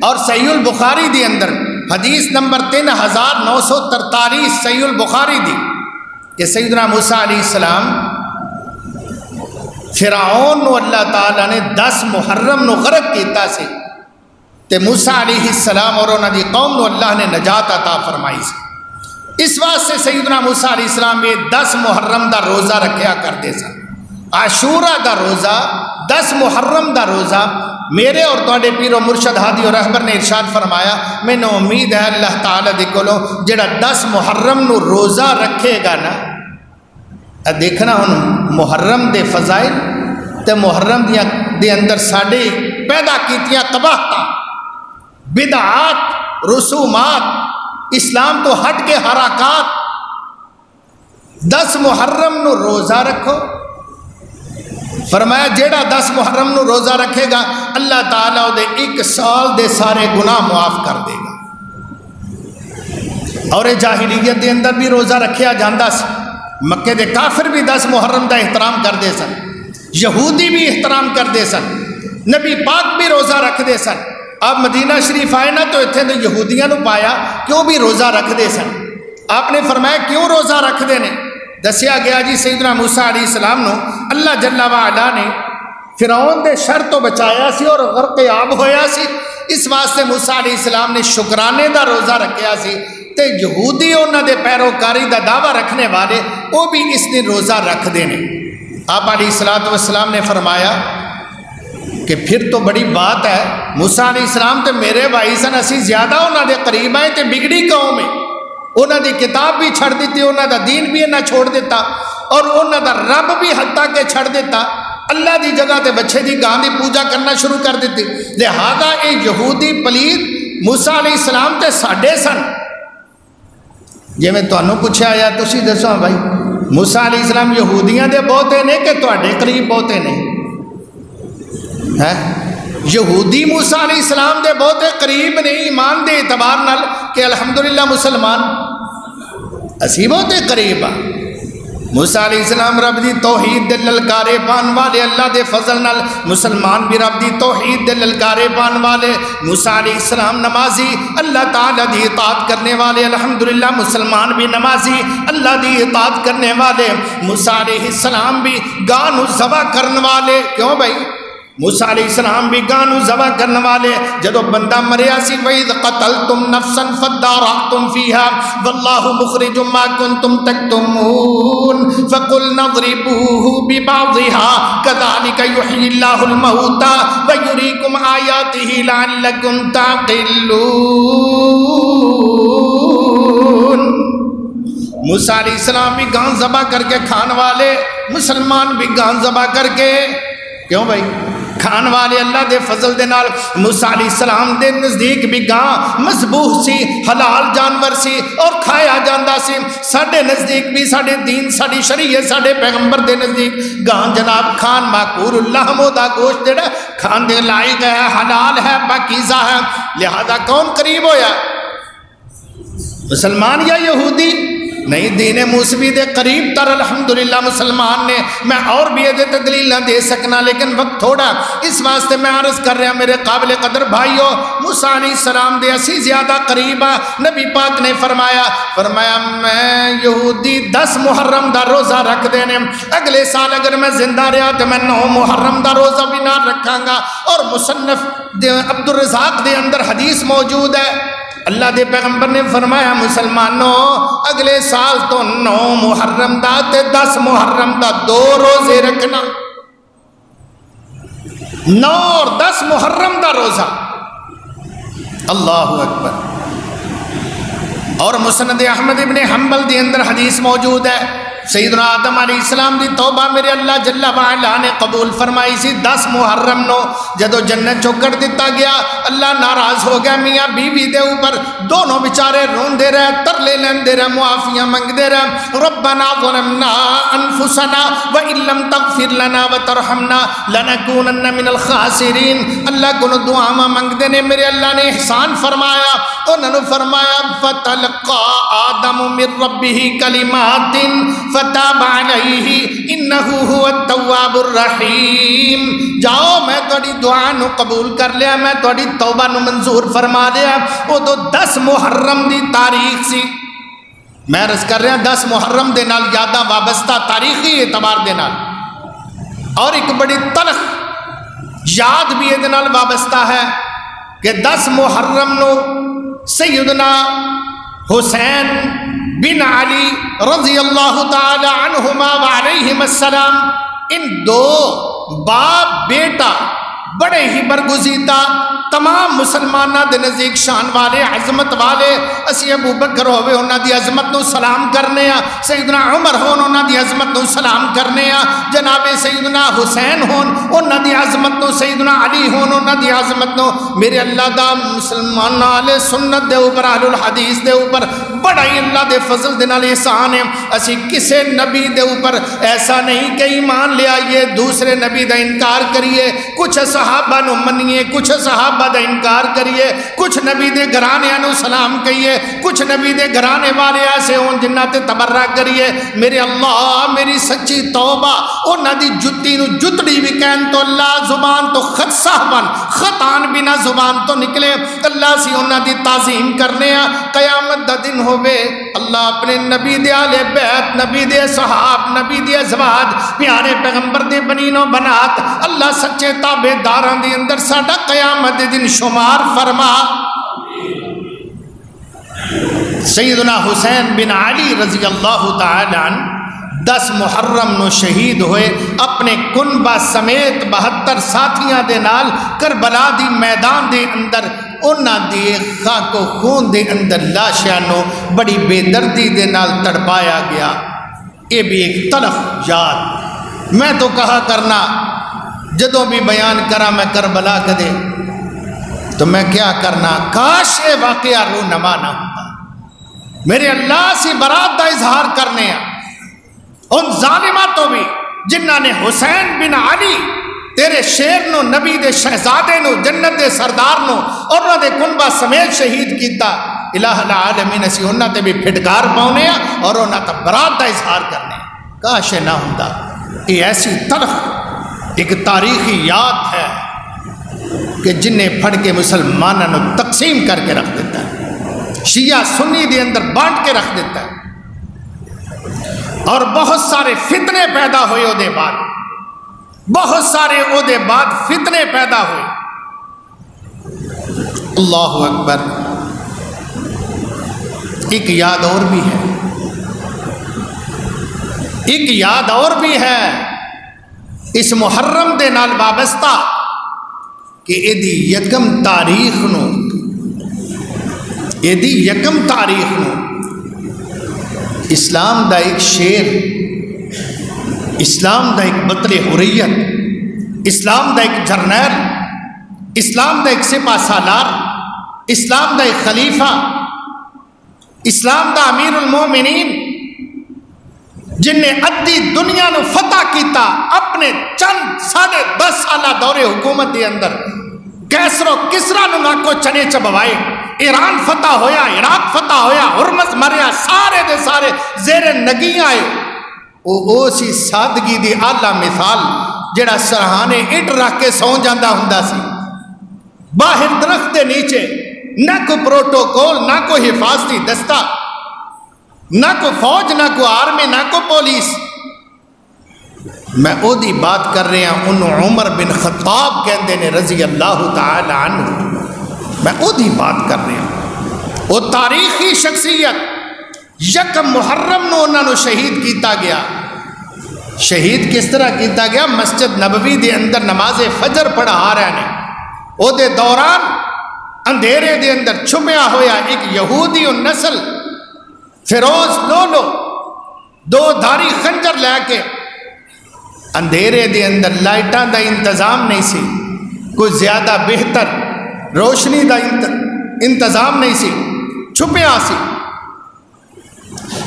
اور صحیح البخاری دی اندر حدیث نمبر 3943 صحیح البخاری دی کہ سیدنا موسیٰ علیہ السلام فرعون نو اللہ تعالیٰ نے 10 محرم نو غرق کیتا سی تے موسیٰ علیہ السلام اور انہاں دی قوم نو اللہ نے نجات عطا فرمائی سی۔ اس واسطے سیدنا موسیٰ علیہ السلام یہ 10 محرم دا روزہ رکھیا کردے سن۔ عاشورہ دا روزہ، 10 محرم دا روزہ، میرے اور تواڈے پیر و مرشد ہادی اور رہبر نے ارشاد فرمایا میں نے امید ہے اللہ تعالیٰ دے کولوں جڑا 10 محرم نو روزہ رکھے گا نا، دیکھنا ہن محرم دے فضائل تے محرم دے اندر ساڑے پیدا کیتیاں قباحتاں، بدعات، رسومات، اسلام تو ہٹ کے حرکات، 10 محرم نو روزہ رکھو، فرمایا جیڑا 10 محرم نو روزہ رکھے گا اللہ تعالیٰ دے 1 سال دے سارے گناہ معاف کر دے گا۔ اور جاہلیت دے اندر بھی روزہ رکھیا جاندہ سی، مکے دے کافر بھی 10 محرم دا احترام کر دے سن، یہودی بھی احترام کر دے سن، نبی پاک بھی روزہ رکھ دے سن۔ آپ مدینہ شریف آئے نا تو اتنے تو یہودیاں نو پایا کیوں بھی روزہ رکھ دے سن۔ آپ نے فرمایا کیوں روزہ رکھ دے نے؟ دسیا گیا جی سیدنا موسیٰ علیہ السلام نو اللہ جل وعلا نے فرعون دے شر تو بچایا سی اور غرق آب ہویا سی، اس واسطے موسیٰ علیہ السلام نے شکرانے دا روزہ رکھیا سی، تے یہودی انہاں دے پیروکاری دا دعویٰ رکھنے والے وہ بھی اس دن روزہ رکھ دینے۔ آپ علیہ السلام نے فرمایا کہ پھر تو بڑی بات ہے، موسیٰ علیہ السلام تے میرے بھائی سن، اسی زیادہ انہاں دے قریب آئے تے بگڑی قوم ہے، انہاں دی کتاب بھی چھڑ دیتی، انہاں دا دین بھی انہاں چھوڑ دیتا اور انہاں دا رب بھی حتیٰ کہ چھڑ دیتا، اللہ دی جگہ تے بچے دی گاں دی پوجا کرنا شروع کر دیتی۔ لہذا اے یہودی پلید موسیٰ علیہ السلام تے ساڈے سن۔ جی میں تانوں پوچھا یا تسی دسو بھائی موسیٰ علیہ السلام یہودیاں دے بہتے نے کہ تواڈے قریب بہتے نے؟ یہودی موسیٰ علیہ السلام دے بہتے قریب نہیں ایمان دے اعتبار نال کہ الحمدللہ مسلمان اسی بہتے قریب ہاں۔ موسیٰ علیہ السلام رب دی توحید دے للکارے پان والے، اللہ دے فضل نال مسلمان بھی رب دی توحید دے للکارے پان والے۔ موسیٰ علیہ السلام نمازی، اللہ تعالیٰ دی اطاعت کرنے والے، الحمدللہ مسلمان بھی نمازی، اللہ دی اطاعت کرنے والے۔ موسیٰ علیہ السلام بھی گانو ذبح کرنے والے، کیوں بھائی؟ موسیٰ علیہ السلام بھی گانو ذبح کرنے والے۔ جدو بندہ مریا سی وَإِذْ قَتَلْتُمْ نَفْسًا فَادَّارَأْتُمْ فِيهَا وَاللَّهُ مُخْرِجٌ مَا كُنْتُمْ تَكْتُمُونَ فَقُلْنَا اضْرِبُوهُ بِبَعْضِهَا كَذَلِكَ يُحْيِي اللَّهُ الْمَوْتَى وَيُرِيكُمْ آيَاتِهِ لَعَلَّكُمْ تَعْقِلُونَ۔ موسیٰ علیہ السلام بھی گان ذبح کر کے کھان والے، مسلمان بھی گان ذبح کر کے، کیوں بھائی؟ کھان والے اللہ دے فضل دے نال۔ موسیٰ علیہ السلام دے نزدیک بھی گاں مذبوح سی، حلال جانور سی اور کھایا جاندہ سی۔ ساڑھے نزدیک بھی ساڑھے دین، ساڑھی شریعت، ساڑھے پیغمبر دے نزدیک گاں جناب کھان معقول اللہ مودا گوشت دیڑا کھان دے لائق ہے، حلال ہے، پاکیزہ ہے۔ لہذا کون قریب ہویا؟ مسلمان یا یہودی؟ نہیں، دین موسوی دے قریب تر الحمدللہ مسلمان نے۔ میں اور بھی یہ دلیل نہ دے سکنا لیکن وقت تھوڑا، اس واسطے میں عرض کر رہا میرے قابل قدر بھائیو، موسیٰ علیہ السلام دے اسی زیادہ قریب۔ نبی پاک نے فرمایا میں یہودی 10 محرم دا روزہ رکھ دینے، اگلے سال اگر میں زندہ رہا تو میں 9 محرم دا روزہ بھی نہ رکھاں گا۔ اور مصنف عبدالرزاق دے اندر حدیث موجود ہے، اللہ دے پیغمبر نے فرمایا مسلمانوں اگلے سال تو 9 محرم دا تے 10 محرم دا 2 روزے رکھنا، 9 اور 10 محرم دا روزہ۔ اللہ اکبر۔ اور مسند احمد ابن حنبل دے اندر حدیث موجود ہے، سیدنا آدم علیہ السلام دی توبہ میرے اللہ جل وعلا نے قبول فرمائی سی 10 محرم نو۔ جدو جنت چوکڑ دیتا گیا اللہ ناراض ہو گیا میاں بیوی دے اوپر، دونوں بیچارے رون دے رہے، ترلے لین دے رہے، معافیاں منگ دے رہے، ربنا ظلمنا انفسنا وَإِن لَمْ تَغْفِرْ لَنَا وَتَرْحَمْنَا لَنَكُونَنَّ مِنَ الْخَاسِرِينَ۔ اللہ کو دعا منگ دینے میرے اللہ نے احسان فرمایا، انہوں نے فرمایا فَتَلْقَى آدَمُ مِنْ رَبِّهِ كَلِمَاتٍ فتاب علیہ انہو هو التواب الرحیم۔ جاؤ میں توڑی دعا نو قبول کر لیا، میں توڑی توبہ نو منظور فرما لیا۔ وہ تو 10 محرم دی تاریخ سی، میں عرض کر رہا 10 محرم دے نال یادہ وابستہ تاریخی اعتبار دے نال، اور ایک بڑی تلخ یاد بھی دے نال وابستہ ہے کہ 10 محرم نو سیدنا حسین بن علی رضی اللہ تعالی عنہما وعلیہم السلام، ان 2 باپ بیٹا بڑے ہی برگزیدہ تمام مسلمانہ دے نزدیک شان والے عظمت والے اسی ابو بکر ہوئے انہاں دی عظمت نو سلام کرنے ہاں، سیدنا عمر ہون انہاں دی عظمت نو سلام کرنے ہاں، جناب سیدنا حسین ہون انہاں دی عظمت نو، سیدنا علی ہون انہاں دی عظمت نو، میرے اللہ دا مسلمان اہل سنت دے اوپر اہل الحدیث دے اوپر بڑا ہی اللہ دے فضل دے نال احسان ہے۔ اسی کسے نبی دے اوپر ایسا نہیں کہ ایمان لے آئیے دوسرے نبی دا انکار کریے، کچھ صحابہ نو منیے، کچھ صحابہ دا انکار کریے، کچھ نبی دے گھرانے نو سلام کہیے، کچھ نبی دے گھرانے والے ایسے ہون جنہ تے تبرہ کریے۔ میرے اللہ میری سچی توبہ انہاں دی جتی نو جتڑی بھی کہن تو اللہ زبان تو خط صاحبان خطان بنا زبان تو نکلے، اللہ سی انہاں دی تعظیم کرنے ہیں۔ قیامت دا دن ہوئے اللہ اپنے نبی دے آل بیت، نبی دے صحاب، نبی دے ازواج، پیارے پیغمبر دے بنین و بنات، اللہ سچے تابع داران دے اندر ساڑا قیامت دے دن شمار فرما۔ سیدنا حسین بن علی رضی اللہ تعالی عنہ 10 محرم نو شہید ہوئے، اپنے کنبہ سمیت 72 ساتھیاں دے نال کربلا دی میدان دے اندر انہاں دی خاک و خون دے اندر لاشیاں نو بڑی بے دردی دے نال تڑپایا گیا۔ یہ بھی ایک تلخ یاد۔ میں تو کہا کرنا جدوں بھی بیان کرا میں کربلا کدے تو میں کیا کرنا، کاش اے واقعہ رونما نہ ہوتا۔ میرے اللہ سی برات دا اظہار کرنے ہیں ان ظالمات تو بھی جنہاں نے حسین بن علی تیرے شیر نو، نبی دے شہزادے نو، جنت دے سردار نو اور انہاں دے کنبہ سمیت شہید کیتا۔ الہ العالمین اسی انہاں تے بھی پھٹکار پاؤنے ہیں اور انہاں تے برات دا اظہار کرنے ہیں۔ کاش نہ ہوتا۔ یہ ایسی تلخ ایک تاریخی یاد ہے کہ جنہیں پھڑ کے مسلمانوں نے تقسیم کر کے رکھ دیتا ہے، شیعہ سنی دے اندر بانٹ کے رکھ دیتا ہے، اور بہت سارے فتنے پیدا ہوئے او دے بعد، بہت سارے او دے بعد فتنے پیدا ہوئے۔ اللہ اکبر۔ ایک یاد اور بھی ہے، ایک یاد اور بھی ہے اس محرم دے نال وابستہ کہ ایدی یکم تاریخ نو، ایدی یکم تاریخ نو اسلام دا ایک شیر، اسلام دا ایک بطل حریت، اسلام دا ایک جرنیل، اسلام دا ایک سپہ سالار، اسلام دا ایک خلیفہ، اسلام دا امیر المومنین جن نے ادھی دنیا نو فتح کیتا اپنے چند 10.5 سالہ دور حکومت دے اندر، کیسر و کسرا نو ناکو چنے چبوائے، ایران فتح ہویا، عراق فتح ہویا، ہرمز مریا، سارے دے سارے زیر نگی آئے۔ او سی سادگی دی اعلیٰ مثال جڑا سرہانے اٹھ رکھ کے سو جاندہ ہوندا سی، باہر درخت دے نیچے، نہ کو پروٹوکول، نہ کو حفاظتی دستہ، نہ کو فوج، نہ کو آرمی، نہ کو پولیس۔ میں او دی بات کر رہے ہیں، انہوں عمر بن خطاب کہندے نے رضی اللہ تعالی عنہ، میں او دی بات کر رہے ہیں۔ وہ تاریخی شخصیت یکم محرم نو انہوں نے شہید کیتا گیا۔ شہید کس طرح کیتا گیا؟ مسجد نبوی دے اندر نماز فجر پڑھا آ رہے ہیں، او دے دوران اندھیرے دے اندر چھپیا ہویا ایک یہودی نسل فیروز لولو 2 دھاری خنجر لے کے، اندھیرے دے اندر لائٹاں دا انتظام نہیں سی، کوئی زیادہ بہتر روشنی دا انتظام نہیں سی، چھپیا سی۔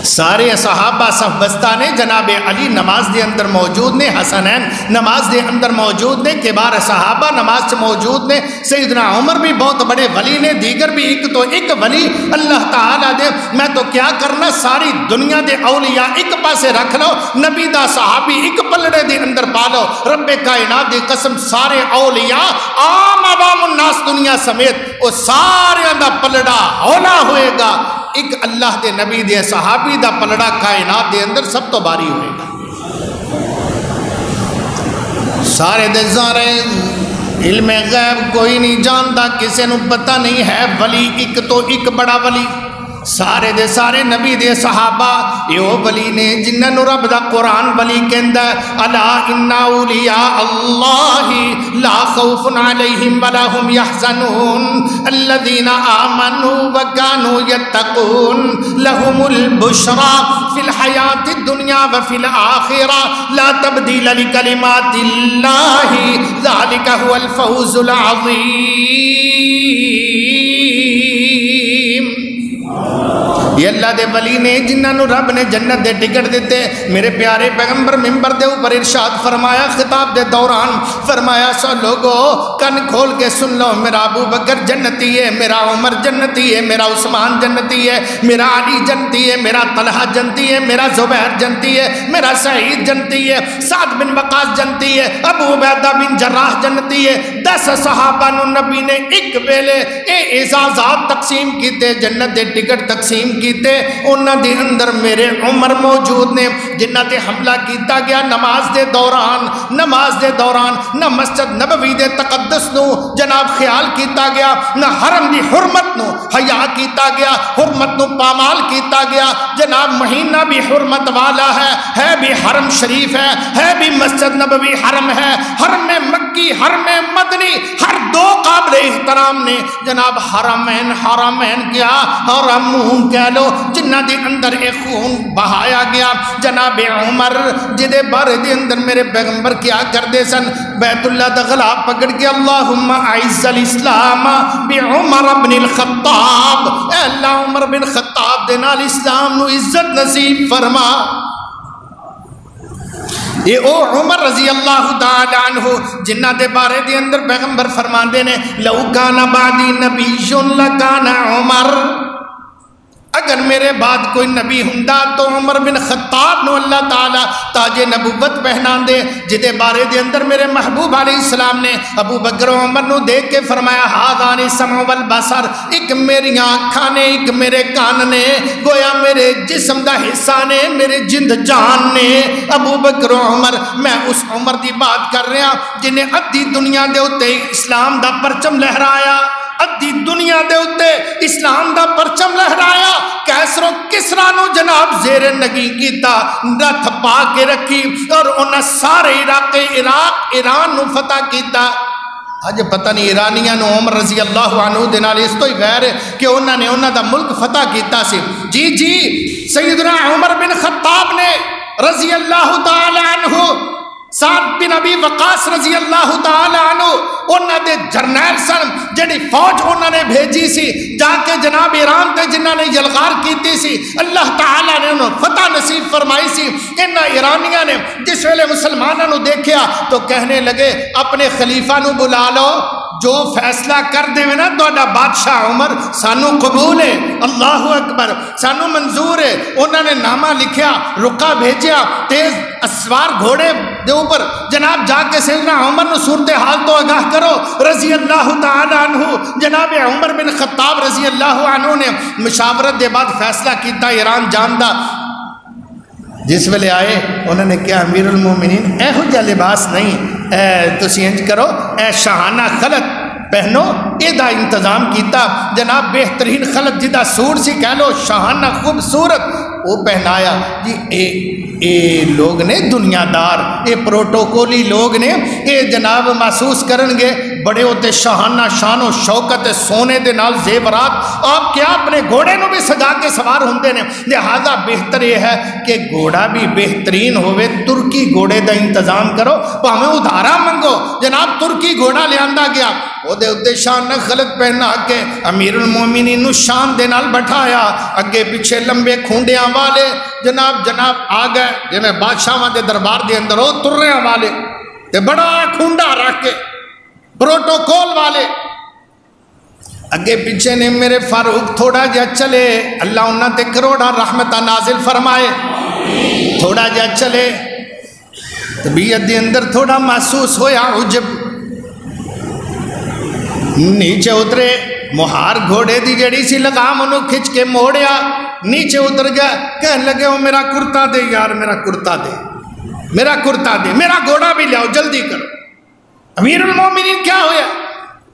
سارے صحابہ صف بستہ نے، جناب علی نماز دے اندر موجود نے، حسنین نماز دے اندر موجود نے، کبار صحابہ نماز موجود نے، سیدنا عمر بھی بہت بڑے ولی نے، دیگر بھی ایک تو ایک ولی اللہ تعالیٰ دے۔ میں تو کیا کرنا، ساری دنیا دے اولیاء ایک پاسے رکھ لو، نبی دا صحابی ایک پلڑے دے اندر پالو، رب کائنات دی قسم سارے اولیاء عام عوام الناس دنیا سمیت وہ سارے دا پلڑا ہولا ہوئے گا، ایک اللہ دے نبی دے صحابی دا پلڑا کائنات دے اندر سب تو باری ہوئے گا۔ سارے دے سارے علم غیب کوئی نہیں جانتا، کسے نو پتہ نہیں ہے، ولی ایک تو ایک بڑا ولی سارے دے سارے نبی دے صحابہ یہ ولی نے جنہاں نوں رب دا قرآن ولی کہندا الا ان اولیاء اللہ لا خوف علیہم ولا هم يحزنون الذين آمنوا وكانوا يتقون لهم البشرى في الحياة الدنيا وفي الآخرة لا تبديل لكلمات الله ذلك هو الفوز العظيم۔ یہ اللہ دے ولی نے جنہوں رب نے جنت دے ٹکٹ دیتے۔ میرے پیارے پیغمبر ممبر دے اوپر ارشاد فرمایا، خطاب دے دوران فرمایا سو لوگو کن کھول کے سن لو، میرا ابو بکر جنتی ہے، میرا عمر جنتی ہے، میرا عثمان جنتی ہے، میرا علی جنتی ہے، میرا طلحہ جنتی ہے، میرا زبیر جنتی ہے، میرا سعید جنتی ہے، سعد بن وقاص جنتی ہے، ابو عبیدہ بن جراح جنتی ہے۔ 10 صحابہ نو نبی نے ایک ویلے اے اعزازات تقسیم کیتے، جنت دے ٹکٹ تقسیم کیتے، انہاں دے اندر میرے عمر موجود نے جنہ تے حملہ کیتا گیا نماز دے دوران نہ مسجد نبوی دے تقدس نو جناب خیال کیتا گیا، نہ حرم دی حرمت نو حیا کیتا گیا، حرمت نو پامال کیتا گیا۔ جناب مہینہ بھی حرمت والا ہے بھی حرم شریف ہے بھی مسجد نبوی حرم ہے، حرم مکی حرم مدنی ہر دو قابل احترام نے جناب حرمین کیا حرمون کہہ لو جنہ دے اندر ایک خون بہایا گیا۔ جناب عمر جدے بارے دے اندر میرے پیغمبر کیا کر دے سن، بیت اللہ دا غلاف پکڑ کے اللہم اعز الاسلام بعمر بن الخطاب، اے اللہ عمر بن خطاب دے نال اسلام نو عزت نصیب فرما۔ یہ او عمر رضی اللہ تعالی عنہ جنہ دے بارے دے اندر پیغمبر فرمان دے نے لو کان بعدی نبی لکان عمر، اگر میرے بعد کوئی نبی ہندا تو عمر بن خطاب نو اللہ تعالیٰ تاج نبوت پہنان دے، جدے بارے دے اندر میرے محبوب علیہ السلام نے ابو بکر و عمر نو دیکھ کے فرمایا ہاذان السمع والبصر، ایک میری آنکھاں نے ایک میرے کان نے، گویا میرے جسم دا حصہ نے، میرے جند جان نے۔ ابو بکر و عمر، میں اس عمر دی بات کر رہا جنہیں ادھی دنیا دے ہوتے اسلام دا پرچم لہرایا، ادھی دنیا دے ہوتے اسلام دا پرچم لہرایا، کیسر و کسرا نو جناب زیر نگی کیتا، رتھ پا کے رکھی اور انہاں سارے عراق ایران نو فتح کیتا۔ آج پتہ نہیں ایرانیاں نو عمر رضی اللہ عنہ دے نال اس تو ہی غیر ہے کہ انہاں نے انہاں دا ملک فتح کیتا سی۔ جی سیدنا عمر بن خطاب نے رضی اللہ تعالی عنہ سعد بن ابی وقاص رضی اللہ تعالی عنہ انہاں دے جرنیل سن جڑی فوج انہاں نے بھیجی سی جا کے جناب ایران تے جنہاں نے یلغار کیتی سی، اللہ تعالیٰ نے انہوں فتح نصیب فرمائی سی۔ انہاں ایرانیاں نے جس ویلے مسلمانوں نو دیکھیا تو کہنے لگے اپنے خلیفہ نو بلا لو، جو فیصلہ کر دے نا تو بادشاہ عمر سانو قبول ہے، اللہ اکبر سانو منظور ہے۔ انہوں نے نامہ لکھیا، رکا بھیجیا، تیز اسوار گھوڑے دے اوپر جناب جا کے سیدنا عمر نو صورتحال تو آگاہ کرو رضی اللہ تعالی عنہ۔ جناب عمر بن خطاب رضی اللہ عنہ نے مشاورت دے بعد فیصلہ کیتا ایران جاندہ۔ جس ویلے آئے انہوں نے کہا امیر المومنین اے ہو جا لباس نہیں، تسی انج کرو اے شاہانہ خلط پہنو، اے دا انتظام کیتا۔ جناب بہترین خلط جدہ سور سی کہہ لو شاہانہ خوبصورت وہ پہنایا۔ جی اے لوگ نے دنیا دار، اے پروٹوکولی لوگ نے، اے جناب محسوس کرنگے بڑے ہوتے شاہانہ شان و شوکت سونے دے نال زیورات، آپ کیا اپنے گھوڑے نو بھی سجا کے سوار ہوندے نے، لہذا بہتر یہ ہے کہ گھوڑا بھی بہترین ہوئے، ترکی گھوڑے دا انتظام کرو، تو ہمیں ادھارا منگو۔ جناب ترکی گھوڑا لے آندہ گیا، وہ دے ادھے شان خلط پہنا کے امیر المومنین نو شان دے نال بٹھایا، اگے پیچھے لمبے کھونڈیاں والے جناب آ گئے جنہیں بادشاہ دے دربار دے اندر ہو ترریاں والے تے بڑا کھونڈا رکھ کے پروٹوکول والے اگے پیچھے نے میرے فاروق تھوڑا جا چلے، اللہ انہاں تے کروڑا رحمتہ نازل فرمائے، تھوڑا جا چلے طبیعت دے اندر تھوڑا محسوس ہویا عجب، نیچے اترے، مہار گھوڑے دی جڑی سی لگام انہوں کھچ کے موڑیا، نیچے اتر گیا، کہنے لگے وہ میرا کرتا دے یار، میرا کرتا دے، میرا کرتا دے، میرا گھوڑا بھی لیاؤ جلدی کرو۔ امیر المومنین کیا ہویا؟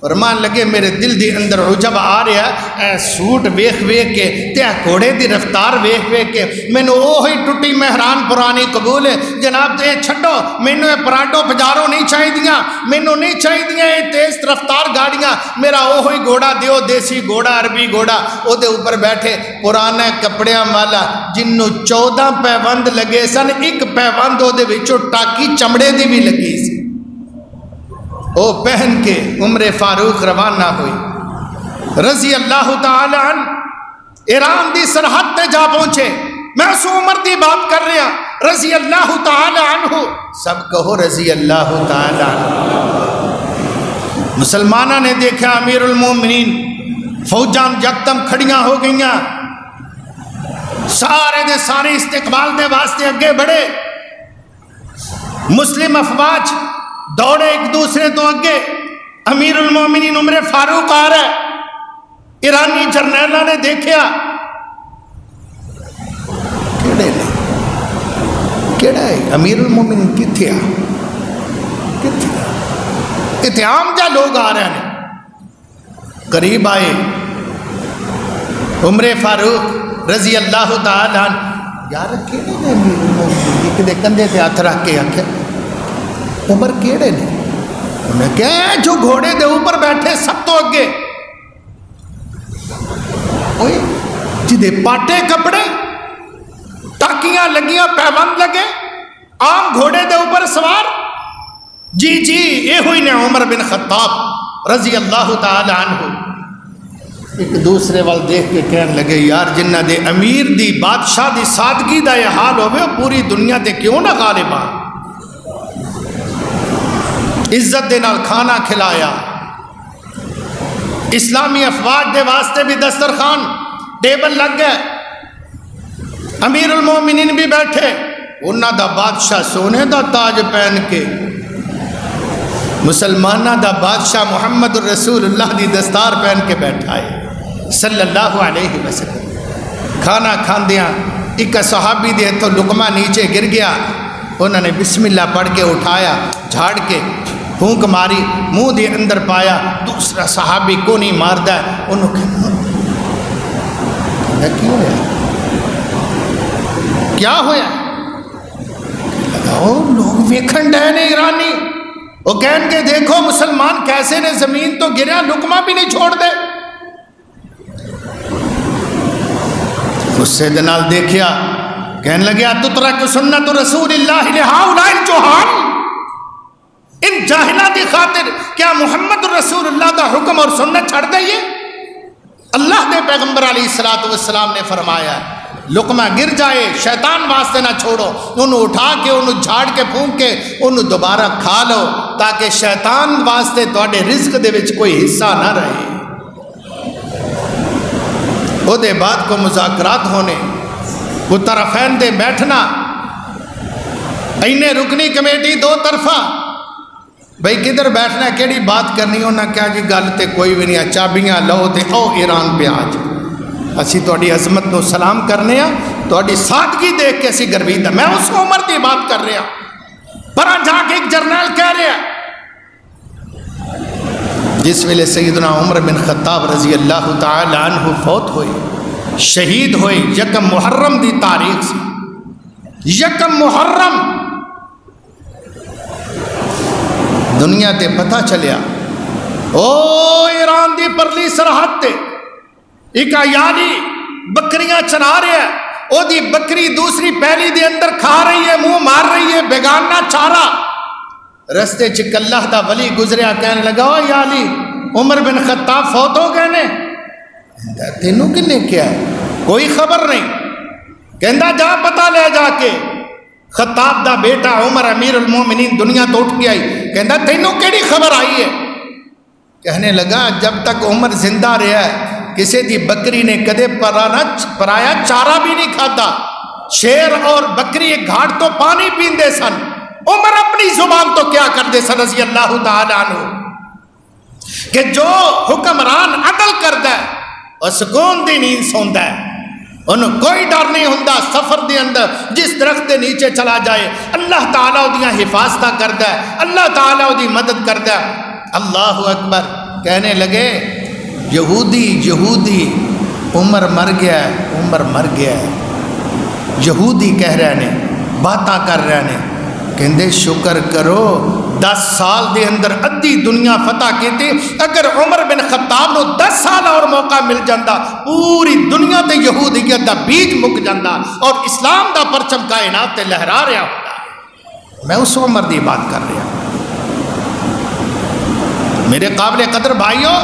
فرمان لگے میرے دل دی اندر عجب آ رہا اے سوٹ ویکھ ویکھ کے تے گھوڑے دی رفتار ویکھ ویکھ کے مینوں اوہی ٹوٹی مہران پرانی قبول ہے جناب تے چھڈو مینوں اے پراڈو پجارو نہیں چاہیدیاں مینوں نہیں چاہیدیاں اے تیز رفتار گاڑیاں میرا اوہی گھوڑا دیو دیسی گھوڑا عربی گھوڑا او دے اوپر بیٹھے پرانے کپڑیاں والا جنوں 14 پیوند لگے سن ایک پیوند او دے وچوں ٹاکی چمڑے دی بھی لگی سی او پہن کے عمر فاروق روانہ ہوئی رضی اللہ تعالی عنہ ایران دی سرحد تے جا پہنچے میں اس عمر دی بات کر رہا رضی اللہ تعالی عنہ سب کہو رضی اللہ تعالی عنہ مسلمانہ نے دیکھا امیر المومنین فوجان یکدم کھڑیاں ہو گئیاں سارے دے سارے استقبال دے واسطے اگے بڑھے مسلم افواج دوڑے ایک دوسرے تو اگے امیر المومنین عمر فاروق آ رہا ہے ایرانی جرنیلہ نے دیکھیا کیڑا ہے امیر المومنین کتھے اتحام جا لوگ آ رہے ہیں قریب آئے عمر فاروق رضی اللہ تعالی عنہ یار کیڑے نے امیر المومنین کدے کندھے تے ہاتھ رکھ کے آکھیا عمر کیڑے نے انہیں کہا جو گھوڑے دے اوپر بیٹھے سب تو اگے جدے پاٹے کپڑے ٹاکیاں لگیاں پیوند لگے عام گھوڑے دے اوپر سوار جی یہ ہوئی نے عمر بن خطاب رضی اللہ تعالی عنہ ایک دوسرے وال دیکھ کے کہنے لگے یار جنہ دے امیر دی بادشاہ دی سادگی دا یہ حال ہوئے پوری دنیا تے کیوں نہ غالب آ عزت دے نال کھانا کھلایا اسلامی افواج دے واسطے بھی دسترخوان ٹیبل لگ گئے امیر المومنین بھی بیٹھے انہاں دا بادشاہ سونے دا تاج پہن کے مسلمانہ دا بادشاہ محمد الرسول اللہ دی دستار پہن کے بیٹھا ہے صلی اللہ علیہ وسلم کھانا کھاندیاں ایک صحابی دے تو لقمہ نیچے گر گیا انہوں نے بسم اللہ پڑھ کے اٹھایا جھاڑ کے پھونک ماری منہ دے اندر پایا دوسرا صحابی کو نہیں ماردا ہے انہوں کیوں ہے کیا ہویا لگاؤ لوگ ویکھن ڈے نے ایرانی وہ کہن کے دیکھو مسلمان کیسے نے زمین تو گریا لقمہ بھی نہیں چھوڑ دے غصے دے نال دیکھیا کہنے لگے اتترک سنت رسول اللہ لہؤلاء الجہال ان جاہلہ دی خاطر کیا محمد رسول اللہ دا حکم اور سنت چھڑ دئیے اللہ دے پیغمبر علیہ السلام نے فرمایا لقمہ گر جائے شیطان واسطے نہ چھوڑو انہوں اٹھا کے انہوں جھاڑ کے پھونک کے انہوں دوبارہ کھا لو تاکہ شیطان واسطے تواڈے رزق دے وچ کوئی حصہ نہ رہے وہ دے بعد کو مذاکرات ہونے وہ طرفین دے بیٹھنا اینے رکنی کمیٹی دو طرفہ بھئی کدھر بیٹھنا ہے کیڑی بات کرنی ہونا کیا جی گل تے کوئی بھی نہیں چابیاں لو تے او ایران پہ آج اسی توڑی عظمت نو سلام کرنے ہیں توڑی سادگی دیکھ کے اسی گرویدہ میں اس عمر دی بات کر رہا پرا جا کے ایک جرنیل کہہ رہا جس ویلے سیدنا عمر بن خطاب رضی اللہ تعالی عنہ فوت ہوئے شہید ہوئے یکم محرم دی تاریخ سے یکم محرم دنیا تے پتہ چلیا او ایران دی پرلی سرحد تے ایک آیالی بکریاں چنا رہے ہیں او دی بکری دوسری پہلی دے اندر کھا رہی ہے منہ مار رہی ہے بیگانہ چارہ رستے چک اللہ دا ولی گزریا کہنے لگا او یالی عمر بن خطاب فوت ہو گئے نے تینوں کنے کیا ہے کوئی خبر نہیں کہندہ جا پتہ لے جا کے خطاب دا بیٹا عمر امیر المومنین دنیا تو اٹھ کے آئی کہندہ تینوں کیڑی خبر آئی ہے کہنے لگا جب تک عمر زندہ رہا ہے کسی دی بکری نے کدے پرایا چارہ بھی نہیں کھاتا شیر اور بکری ایک گھاٹ تو پانی پیندے سن عمر اپنی زبان تو کیا کر دے سن رضی اللہ تعالیٰ عنہ کہ جو حکمران عدل کردا ہے اور سکون دی نیند سوندا ہے انہوں کوئی ڈر نہیں ہوندہ سفر دے اندر جس درخت دے نیچے چلا جائے اللہ تعالیٰ دیاں حفاظتہ کردا ہے اللہ تعالیٰ دی مدد کردا ہے اللہ اکبر کہنے لگے یہودی یہودی عمر مر گیا ہے، عمر مر گیا ہے۔ یہودی کہہ رہے نے، باتاں کر رہے نے، کہندے شکر کرو 10 سال دے اندر ادھی دنیا فتح کیتی۔ اگر عمر بن خطاب نو 10 سال اور موقع مل جاندہ پوری دنیا تے یہودیت دا بیج مک جاندہ اور اسلام دا پرچم کائنات تے لہرا رہا ہوتا۔ میں اس عمر دی بات کر رہا۔ میرے قابل قدر بھائیوں،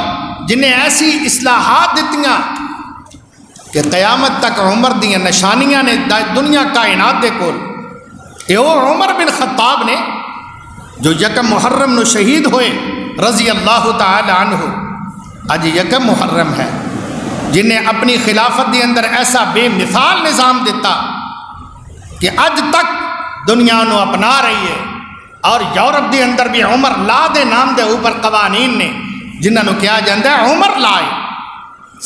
جنہیں ایسی اصلاحات دیتیاں کہ قیامت تک عمر دیاں نشانیاں نے دنیا کائنات دے کول، یہ وہ عمر بن خطاب نے جو یکم محرم نو شہید ہوئے رضی اللہ تعالی عنہ۔ آج یکم محرم ہے، جنہیں اپنی خلافت دے اندر ایسا بے مثال نظام دیتا کہ اج تک دنیا نو اپنا رہی ہے۔ اور یورپ دے اندر بھی عمر لا دے نام دے اوپر قوانین نے جنہاں نو کیا جاندہ ہے عمر لائے۔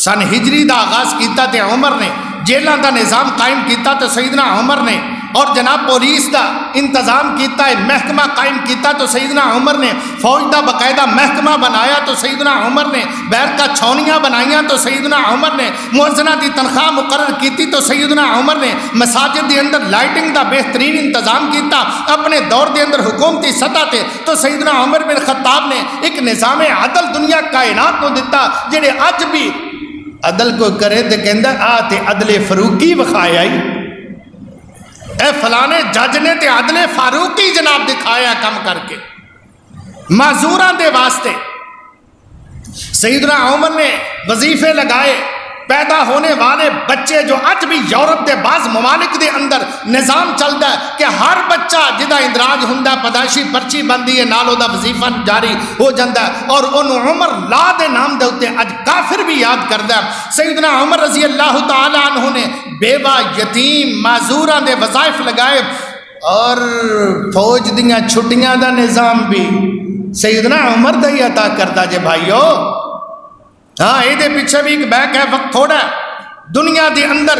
سن ہجری دا آغاز کیتا تے عمر نے، جیلان دا نظام قائم کیتا تے سیدنا عمر نے، اور جناب پولیس دا انتظام کیتا ہے، محکمہ قائم کیتا تو سیدنا عمر نے، فوج دا باقاعدہ محکمہ بنایا تو سیدنا عمر نے، بیر کا چھونیاں بنائیاں تو سیدنا عمر نے، مؤذنہ دی تنخواہ مقرر کیتی تو سیدنا عمر نے، مساجد دے اندر لائٹنگ دا بہترین انتظام کیتا اپنے دور دے اندر حکومتی سطح تے تو سیدنا عمر بن خطاب نے ایک نظام عدل دنیا کائنات کو دیتا، جڑے اج بھی عدل کو کرے تے کہندا آتے عدل فاروقی وکھایا ہی، اے فلانے جج نے تے عدل فاروقی جناب دکھایا کم کر کے معذوراں دے واسطے۔ سیدنا عمر نے وظیفے لگائے، پیدا ہونے والے بچے جو اج بھی یورپ دے بعض ممالک دے اندر نظام چلتا ہے کہ ہر بچہ جدا اندراج ہوندا پیدائشی پرچی بندی ہے نالو دا وظیفہ جاری ہو جاتا ہے، اور انہوں عمر لا دے نام دے ہوتے اج کافر بھی یاد کرتا ہے۔ سیدنا عمر رضی اللہ تعالی عنہ نے بیوہ یتیم معذوراں دے وظائف لگائے، اور فوج دیاں چھٹیاں دا نظام بھی سیدنا عمر دا ہی عطا کرتا جے بھائیو۔ ہاں یہ پیچھے بھی ایک بیک ہے، وقت تھوڑا ہے۔ دنیا دے اندر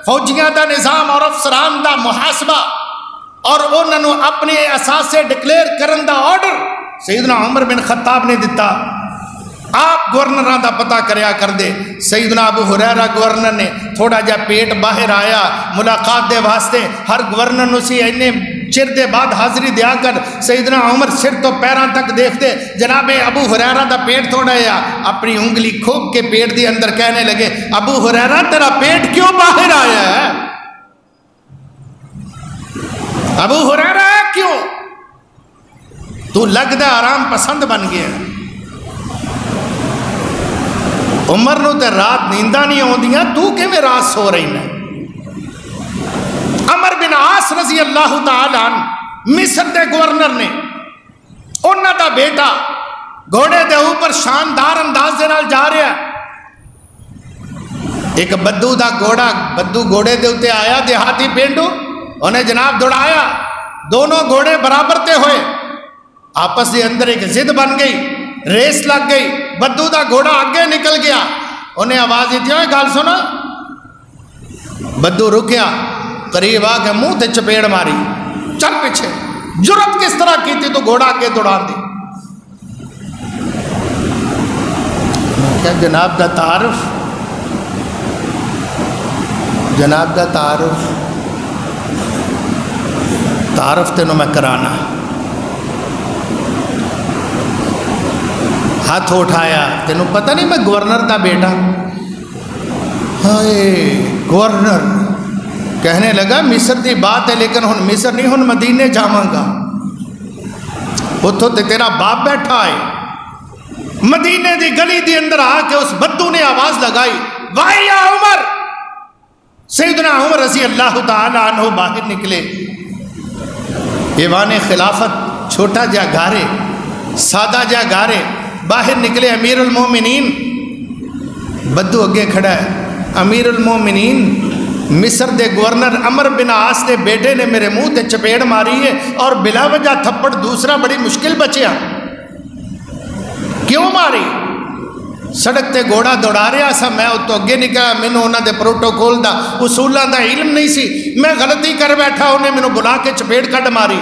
فوجیاں دا نظام اور افسران دا محاسبہ اور انہوں نے اپنے اثاثے ڈکلیئر کرن دا آرڈر سیدنا عمر بن خطاب نے دیتا۔ آپ گورنراں دا پتہ کریا کر دے۔ سیدنا ابو ہریرہ گورنر نے تھوڑا جا پیٹ باہر آیا ملاقات دے واسطے، ہر گورنر نو سی اینے چر دے بعد حاضری دیا کر سیدنا عمر سر تو پیران تک دیکھتے، جناب ابو ہریرہ دا پیٹ تھوڑا ہے، اپنی انگلی کھوپ کے پیٹ دی اندر کہنے لگے ابو ہریرہ تیرا پیٹ کیوں باہر آیا ہے؟ ابو ہریرہ کیوں؟ تو لگدا آرام پسند بن گیا۔ عمر نو تے رات نیندہ نہیں ہوندیاں، تو کہ میں رات سو رہی میں۔ عمر بن عاص رضی اللہ تعالیٰ عنہ مصر دے گورنر نے، انہاں دا بیٹا گھوڑے دے اوپر شاندار انداز دے نال جا رہا ہے۔ ایک بدو دا گھوڑا، بدو گھوڑے دے اتے آیا، دیہاتی پینڈو انہیں جناب دوڑایا، دونوں گھوڑے برابر تے ہوئے، آپس دے اندر ایک ضد بن گئی، ریس لگ گئی، بدو دا گھوڑا آگے نکل گیا، انہیں آواز دیتی ہوئے گال سنا، بدو رکیا، قریب آ کے منہ تے چپیڑ ماری، چل پیچھے، جرت کس طرح کی تھی تو گھوڑا آگے دوڑان دی۔ کیا جناب دا تعارف، جناب دا تعارف تینوں میں کرانا۔ ہاتھ اٹھایا، تینوں پتہ نہیں میں گورنر دا بیٹا، ہائے گورنر، کہنے لگا مصر دی بات ہے لیکن ہن مصر نہیں، ہن مدینے جاواں گا۔ اتھوں تے تیرا باپ بیٹھا ہے۔ مدینے دی گلی دی اندر آ کے اس بدو نے آواز لگائی، واہ یا عمر۔ سیدنا عمر رضی اللہ تعالی عنہ باہر نکلے، ایوان خلافت چھوٹا جا گھارے، سادہ جا گھارے، باہر نکلے امیر المومنین، بدو اگے کھڑا ہے، امیر المومنین مصر دے گورنر عمر بن عاص دے بیٹے نے میرے منہ تے چپیڑ ماری ہے اور بلا وجہ تھپڑ دوسرا بڑی مشکل بچیا، کیوں ماری؟ سڑک تے گھوڑا دوڑا رہا سا، میں اتو اگے نکلا، مینوں انہاں دے پروٹوکول دا اصولاں دا علم نہیں سی، میں غلطی کر بیٹھا، انہیں مینوں بلا کے چپیڑ کڈ ماری۔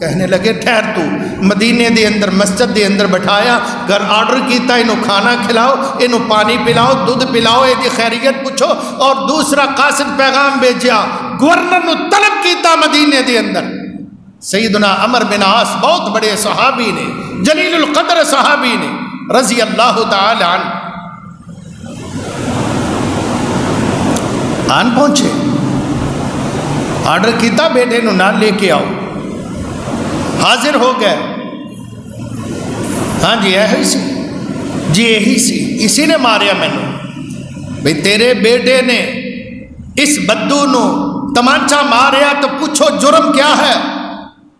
کہنے لگے ٹھہر تو، مدینے دے اندر مسجد دے اندر بٹھایا، گھر آرڈر کیتا انہوں کھانا کھلاؤ، انہوں پانی پلاؤ، دودھ پلاؤ، یہ خیریت پوچھو، اور دوسرا قاصد پیغام بھیجیا، گورنر نو طلب کیتا مدینے دے اندر۔ سیدنا عمر بن عاص بہت بڑے صحابی نے، جلیل القدر صحابی نے رضی اللہ تعالی عنہ، آن پہنچے، آرڈر کیتا بیٹے نو نہ لے کے آؤ، حاضر ہو گئے۔ ہاں جی یہی سی، جی یہی سی، اسی نے ماریا مینو، بھئی تیرے بیٹے نے اس بدو نو تمانچہ ماریا تو پوچھو جرم کیا ہے؟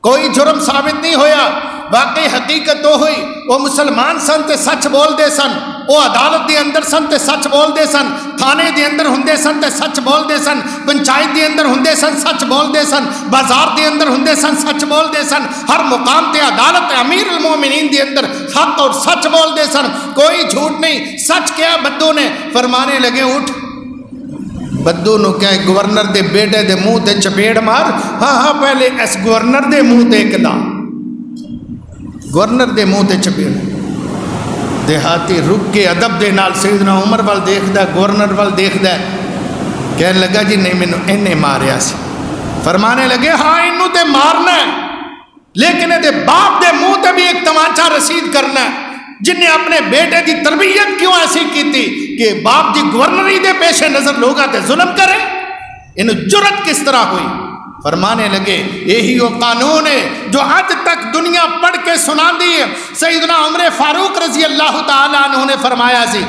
کوئی جرم ثابت نہیں ہویا، واقعی حقیقت تو ہوئی، وہ مسلمان سن تے سچ بول دے سن، وہ عدالت دے اندر سن تے سچ بول دے سن، تھانے دے اندر ہندے سن تے سچ بول دے سن، پنچایت دے اندر ہندے سن سچ بول دے سن، بازار دے اندر ہندے سن سچ بول دے سن، ہر مقام تے عدالت امیر المومنین دے اندر حق اور سچ بول دے سن، کوئی جھوٹ نہیں، سچ کیا بدو نے؟ فرمانے لگے اٹھ، بدو نو کہے گورنر دے بیٹے دے منہ تے چپیڑ مار، ہاں پہلے اس گورنر دے منہ تے کلا، گورنر دے منہ تے چپیڑ۔ دیہاتی رک کے ادب دے نال سیدنا عمر وال دیکھ دا، گورنر وال دیکھ دا، کہنے لگا جی نہیں مینوں انہیں ماریا سی۔ فرمانے لگے ہاں انہوں تے مارنا ہے، لیکن دے باپ دے منہ تے بھی ایک تمانچہ رسید کرنا ہے، جن نے اپنے بیٹے دی تربیت کیوں ایسی کی تھی کہ باپ دی گورنری دے پیش نظر لوگاں تے ظلم کرے، انہوں جرت کس طرح ہوئی؟ فرمانے لگے یہی وہ قانون ہے جو آج تک دنیا پڑھ کے سنا دی ہے۔ سیدنا عمر فاروق رضی اللہ تعالیٰ عنہ نے فرمایا سی،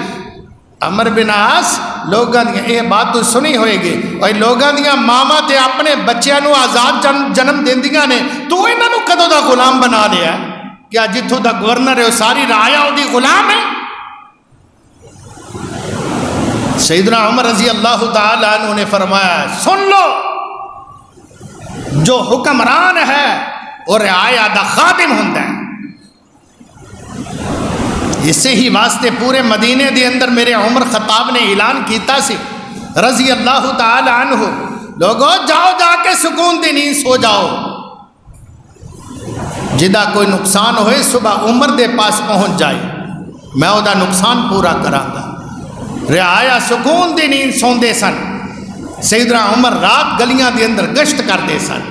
عمر بن عاص لوگاں دیا یہ بات تو سنی ہوئے گی، اور لوگاں دیا ماما تے اپنے بچیاں نو آزاد جنم دیندیاں نے، تو انہاں نو کدوں دا غلام بنا لیا ہے؟ کیا جتھوں دا گورنر ہے وہ ساری رعایا وہ دی غلام ہے؟ سیدنا عمر رضی اللہ تعالیٰ عنہ نے فرمایا سن لو، جو حکمران ہے اور رعایا دا خادم ہوندہ ہے۔ اسے ہی واسطے پورے مدینے دے اندر میرے عمر خطاب نے اعلان کیتا سی رضی اللہ تعالی عنہ، لوگو جاؤ جا کے سکون دی نیند سو جاؤ، جدا کوئی نقصان ہوئے صبح عمر دے پاس پہنچ جائے، میں او دا نقصان پورا کراں گا۔ رعایا سکون دی نیند سوندے سن، سیدنا عمر رات گلیاں دے اندر گشت کر دے سن،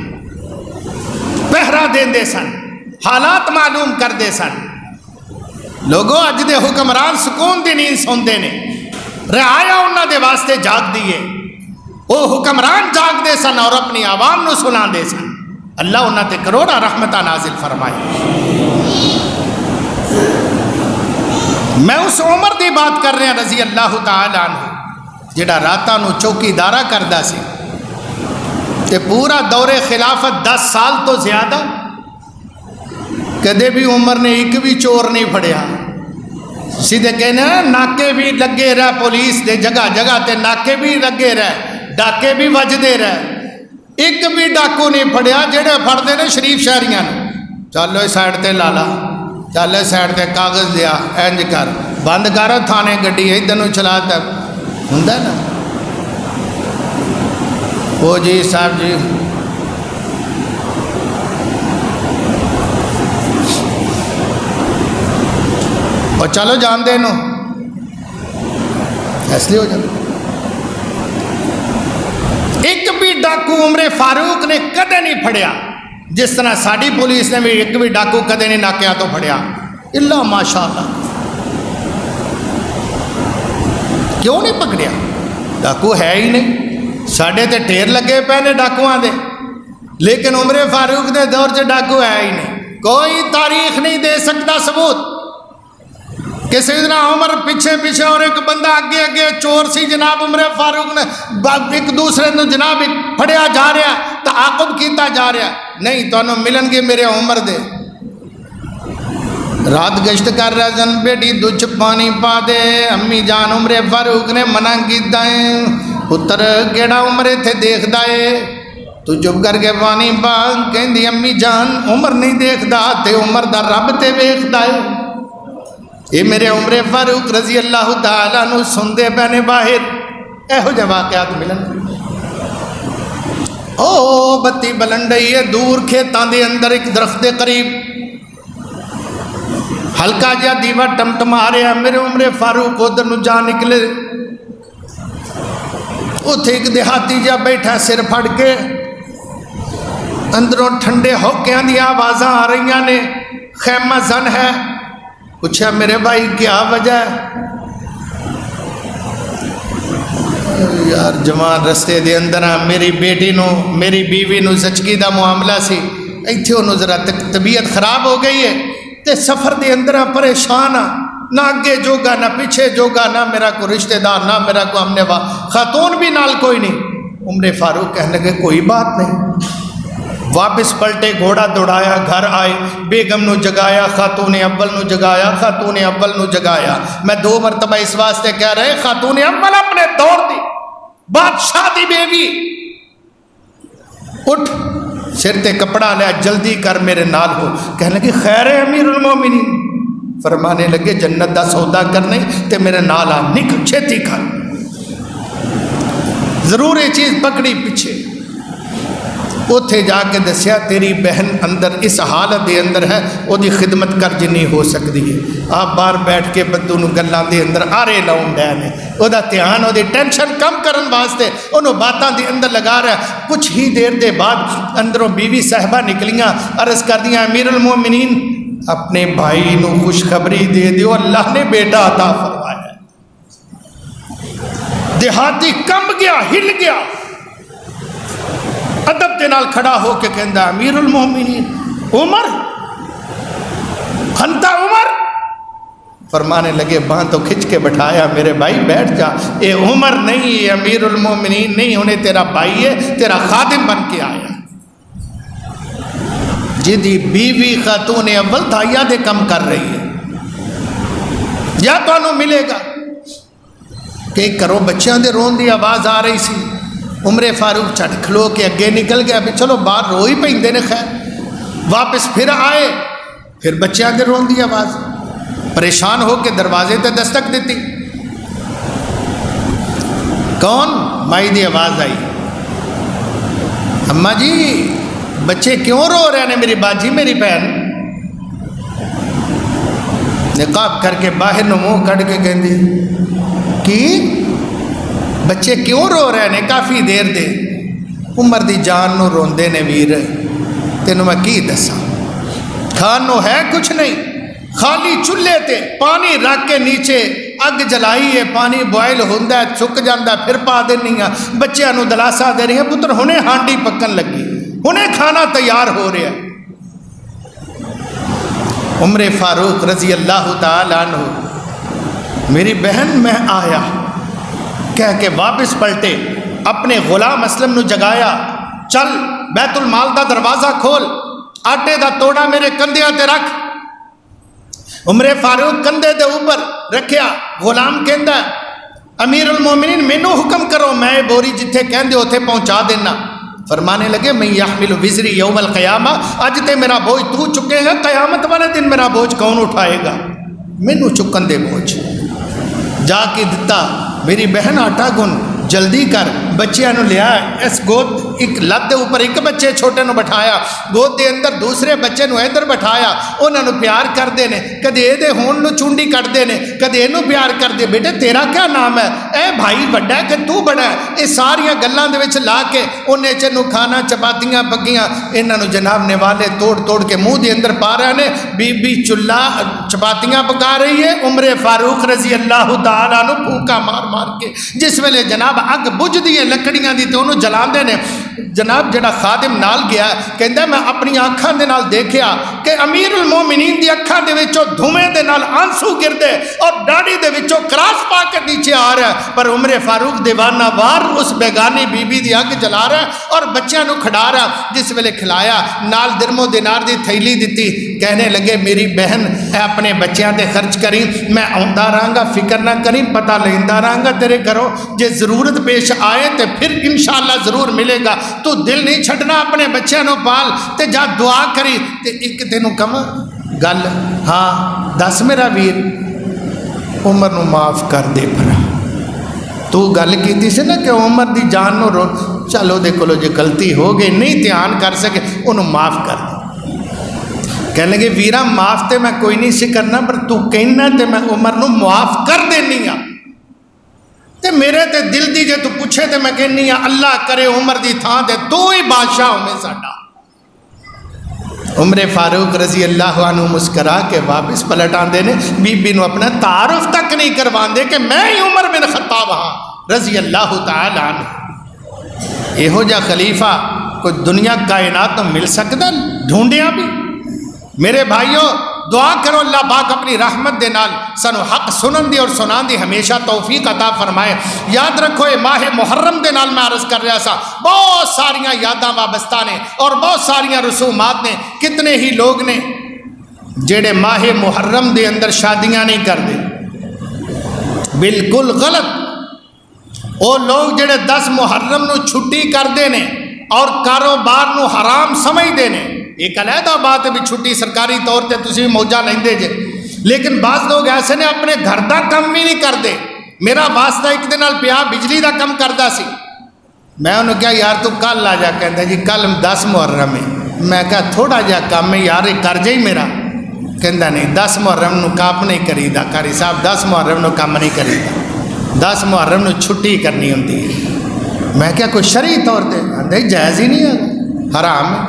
پہرا دین دے سن، حالات معلوم کر دے سن۔ لوگوں اج دے حکمران سکون دی نیند سوندے نے، رعایا انہاں دے واسطے جاگ دیئے، وہ حکمران جاگ دے سن اور اپنی عوام نو سنا دے سن۔ اللہ انہاں تے کروڑا رحمتہ نازل فرمائے۔ میں اس عمر دی بات کر رہے ہیں رضی اللہ تعالی عنہ، جڑا راتاں نو چوکی دارہ کردہ سی، تے پورا دور خلافت 10 سال تو زیادہ کدے بھی عمر نے ایک بھی چور نہیں پھڑیا۔ سیدھے کہنا ناکے بھی لگے رہے، پولیس دے جگہ جگہ تے ناکے بھی لگے رہے، ڈاکے بھی وجدے رہے، ایک بھی ڈاکو نہیں پھڑیا جڑے پھڑتے نے شریف شہریاں نے۔ چلو اس سائڈ تے لالا، چل اس سائڈ تے کاغذ دیا، اینج کر، بند کر تھانے گڈی ادھر نو چلا، تک ہوندا نا وہ جی صاحب جی اور چلو جان دے نو ایسے ہو جاتا۔ ایک بھی ڈاکو عمر فاروق نے کدے نہیں پھڑیا، جس طرح ساڑی پولیس نے بھی ایک بھی ڈاکو کدے نہیں ناکیا تو پھڑیا، اللہ ماشاءاللہ۔ کیوں نہیں پکڑیا؟ ڈاکو ہے ہی نہیں، ساڑھے تے ٹھیر لگے پہنے ڈاکوان دے، لیکن عمر فاروق دے دور سے ڈاکو ہے ہی نہیں۔ کوئی تاریخ نہیں دے سکتا ثبوت کہ سیدنا عمر پیچھے پیچھے اور ایک بندہ اگے اگے چور سی جناب عمر فاروق نے ایک دوسرے نے جناب پھڑیا جا رہا، تعاقب کیتا جا رہا، نہیں تو انہوں ملن گے میرے عمر دے۔ رات گشت کر رہا جن بیٹی دچ پانی پا دے، امی جان عمر فاروق نے منع کیتا ہے، پتر کیڑا عمر تھے دیکھ دائے، تو چپ کر کے پانی پا، کہیں دی امی جان عمر نہیں دیکھ دا تے عمر دا رب تے بیکھ دائے۔ یہ میرے عمر فاروق رضی اللہ تعالیٰ نو سندے پہنے باہر، اے ہو جا واقعات ملن۔ او بتی بلن رہی ہے دور کھیتاں دے اندر ایک درخت دے قریب ہلکا جا دیوا ٹمٹما رہا میرے عمر فاروق ادھر نو جا نکلے اتھے ایک دیہاتی جا بیٹھا سر پھڑ کے اندروں ٹھنڈے ہوکیاں دیا آوازاں آ رہی نے خیمہ زن ہے پوچھا میرے بھائی کیا وجہ ہے یار جوان رستے دے اندر میری بیٹی نو میری بیوی نو زچگی دا معاملہ سی ایتھے انہوں ذرا طبیعت خراب ہو گئی ہے تے سفر دے اندر پریشان نہ اگے جوگا نہ پیچھے جوگا نہ میرا کوئی رشتہ دار نہ میرا کوئی امنے خاتون بھی نال کوئی نہیں عمر فاروق کہنے لگے کوئی بات نہیں واپس پلٹے گھوڑا دوڑایا گھر آئے بیگم نو جگایا خاتون اول نو جگایا خاتون اول نو جگایا میں 2 مرتبہ اس واسطے کہہ رہے خاتون اول اپنے دور دی بادشاہ دی بیوی اٹھ سر تے کپڑا لیا جلدی کر میرے نال ہو کہنے لگے خیر ہے امیر المومنین فرمانے لگے جنت دا سودا کرنے تے میرے نال آ نکل چھتی کر ضرور یہ چیز پکڑی پیچھے اتھے جا کے دسیا تیری بہن اندر اس حالت دے اندر ہے وہ دی خدمت کر جنی ہو سکتی ہے آپ بار بیٹھ کے بدو نو گلان دے اندر آرے لاؤں ڈینے وہ دا تیان وہ دی ٹینشن کم کرن واسطے انہوں باتاں دے اندر لگا رہا ہے کچھ ہی دیر دے بعد اندروں بیوی صاحبہ نکلیاں عرض کر دیا امیر المومنین اپنے بھائی نو خوشخبری دے دیو اللہ نے بیٹا عطا فرمایا دیہاتی کم گیا ہل گیا ادب دے نال کھڑا ہو کے کہندا امیر المومنین عمر ہنتا عمر فرمانے لگے باں تو کھچ کے بٹھایا میرے بھائی بیٹھ جا اے عمر نہیں ہے امیر المومنین نہیں انہیں تیرا بھائی ہے تیرا خادم بن کے آیا جدی بیوی خاتون اول دھائیا دے کم کر رہی ہے یا تو انہوں ملے گا کہ کرو بچیاں دے رون دی آواز آ رہی سی عمر فاروق چھٹ کھلو کے اگے نکل گیا بھی چلو باہر رو ہی پہندے نے خیر واپس پھر آئے پھر بچیاں دے رون دی آواز پریشان ہو کے دروازے تے دستک دیتی کون مائی دی آواز آئی اماں جی بچے کیوں رو رہے ہیں میری باجی میری بہن نقاب کر کے باہر نو منہ کڑ کے کہندی کی بچے کیوں رو رہے ہیں کافی دیر دے عمر دی جان نو روندے نے ویر تینوں میں کی دسا کھان نو ہے کچھ نہیں خالی چولہے تے پانی رکھ کے نیچے اگ جلائی ہے پانی بوائل ہوندہ ہے چک جاندہ پھر پا دینی ہے بچے انو دلاسا دے رہی ہیں پتر ہنے ہانڈی پکن لگی ہنے کھانا تیار ہو رہا ہے عمر فاروق رضی اللہ تعالیٰ عنہ میری بہن میں آیا کہہ کے واپس پلٹے اپنے غلام اسلم نو جگایا چل بیت المال دا دروازہ کھول آٹے دا توڑا میرے کندھیاں تے رکھ عمر فاروق کندھے دے اوپر رکھیا غلام کہندا امیر المومنین مینوں حکم کرو میں بوری جتھے کہندے اوتھے پہنچا دینا فرمانے لگے میں یحمل وزری یوم القیامہ اج تے میرا بوجھ تو چکے گا قیامت والے دن میرا بوجھ کون اٹھائے گا مینوں چکن دے بوجھ جا کے دتا میری بہن آٹا گن جلدی کر بچیاں نو لیا اس گود ایک لت دے اوپر ایک بچے چھوٹے نو بٹھایا گود دے اندر دوسرے بچے نو ادھر بٹھایا انہاں نو پیار کر دے نے کدے اے دے ہون نو چونڈی کٹ دے نے کدے اینو پیار کر دے بیٹے تیرا کیا نام ہے اے بھائی بڑا ہے کہ تو بڑا ہے اے ساریاں گلاں دے وچ لا کے اونے چ نو کھانا چپاتیاں پکیاں انہاں نو جناب نوالے توڑ توڑ کے منہ دے اندر پا رہے نے بی بی چلا چپاتیاں پکا رہی ہے عمر فاروق رضی اللہ تعالیٰ عنہ پھونکا مار مار کے جس ویلے جناب اگ بجھ دی لکڑیاں دی تے انہوں جلان دے نے جناب جڑا خادم نال گیا کہندا میں اپنی آنکھاں دے نال دیکھیا کہ امیر المومنین دی اکھاں دے وچوں دھویں دے نال آنسو گردے اور ڈاڑی دے وچوں کراس پا کے نیچے آ رہا ہے پر عمر فاروق دیوانہ وار اس بیگانی بی بی دی اگ جلا رہا ہے اور بچیاں نو کھڑا رہا جس ویلے کھلایا نال درم و دینار دی تھیلی دتی کہنے لگے میری بہن اے اپنے بچیاں تے خرچ کریں میں آندا رہاں گا فکر نہ کریں پتہ لیندا رہاں گا تیرے گھروں جے ضرورت پیش آئے تے پھر انشاءاللہ ضرور ملے گا تو دل نہیں چھڑنا اپنے بچے نو پال تے جا دعا کری تے ایک تینوں کم گل ہاں دس میرا ویر عمر نو معاف کر دے بھرا تو گل کیتی سے نا کہ عمر دی جان نو رو چل وہ کولو جے غلطی ہو گئی نہیں دھیان کر سکے انہوں معاف کر دے. کہنے لگے ویرا معاف تے میں کوئی نہیں سی کرنا پر تو کہنا تے میں عمر نو معاف کر دینی ہاں تے میرے تے دل دی جے تو پوچھے تے میں کہنی ہاں اللہ کرے عمر دی تھاں تے تو ہی بادشاہ ہمیں ساڈا. عمر فاروق رضی اللہ عنہ مسکرا کے واپس پلٹ آندے نے بی بی نو اپنا تعارف تک نہیں کرواندے کہ میں ہی عمر بن خطاب ہاں رضی اللہ تعالی عنہ. یہو جا خلیفہ کوئی دنیا کائنات تو مل سکتا ڈھونڈیاں بھی. میرے بھائیوں دعا کرو اللہ پاک اپنی رحمت دے نال سنو حق سنن دی اور سنان دی ہمیشہ توفیق عطا فرمائے. یاد رکھو اے ماہ محرم دے نال میں عرض کر رہا سا بہت ساریاں یاداں وابستہ نے اور بہت ساریاں رسومات نے. کتنے ہی لوگ نے جڑے ماہ محرم دے اندر شادیاں نہیں کر دے, بالکل غلط. وہ لوگ جڑے 10 محرم نو چھٹی کر دے نے اور کاروبار نو حرام سمجھ دے نے, ایک علیحدہ بات ہے بھی چھٹی سرکاری طور تے تسی موجہ نہیں دے جے, لیکن بعض لوگ ایسے نے اپنے گھر دا کم بھی نہیں کر دے. میرا واسطہ ایک دن نال پیا بجلی دا کم کردا سی, میں انہوں کہا یار تو کل آ جا, کہندا جی کل 10 محرم ہے. میں کہا تھوڑا جا کام ہے یار کر جائی میرا, کہندا نہیں 10 محرم نو کام نہیں کریدا قاری صاحب, 10 محرم نو کام نہیں کریدا, 10 محرم نو چھٹی کرنی ہوندی ہے. میں کہا کوئی شرعی طور تے آندے جائز ہی نہیں ہے, حرام ہے.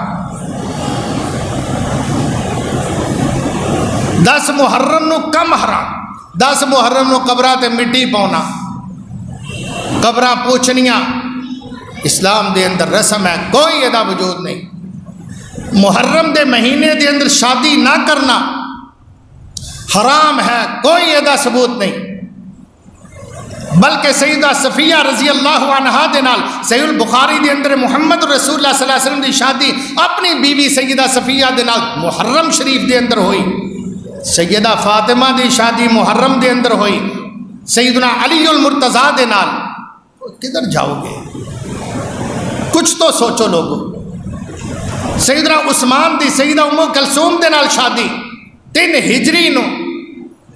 10 محرم نو کم حرام, 10 محرم نو قبرہ تے مٹی پونا, قبرہ پوچھنیاں اسلام دے اندر رسم ہے, کوئی ادا وجود نہیں. محرم دے مہینے دے اندر شادی نہ کرنا حرام ہے, کوئی ادا ثبوت نہیں. بلکہ سیدہ صفیہ رضی اللہ عنہا دے نال صحیح البخاری دے اندر محمد رسول اللہ صلی اللہ علیہ وسلم دی شادی اپنی بیوی سیدہ صفیہ دے نال محرم شریف دے اندر ہوئی. سیدہ فاطمہ دی شادی محرم دے اندر ہوئی. سیدنا علی المرتضیٰ دے نال کدھر جاؤ گے, کچھ تو سوچو لوگوں. سیدنا عثمان دی سیدہ ام کلثوم دے نال شادی 3 ہجری نو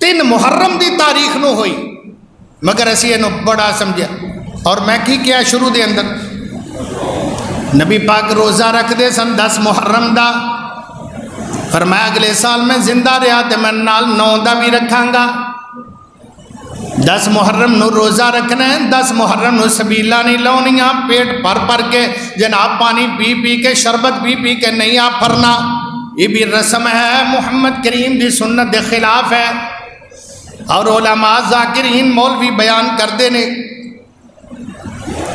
3 محرم دی تاریخ نو ہوئی, مگر اسی انہوں بڑا سمجھا. اور میں کی کیا شروع دے اندر نبی پاک روزہ رکھ دے سن 10 محرم دا, فرمایا اگلے سال میں زندہ رہا تے میں نال 9 دا بھی رکھاں گا. 10 محرم نو روزہ رکھنا ہے, 10 محرم نو سبیلہ نہیں لونیاں, پیٹ پر کے جناب پانی پی پی کے شربت پی کے نہیں آپ پھرنا. یہ بھی رسم ہے, محمد کریم دی سنت دے خلاف ہے. اور علماء ذاکرین مولوی بیان کر دینے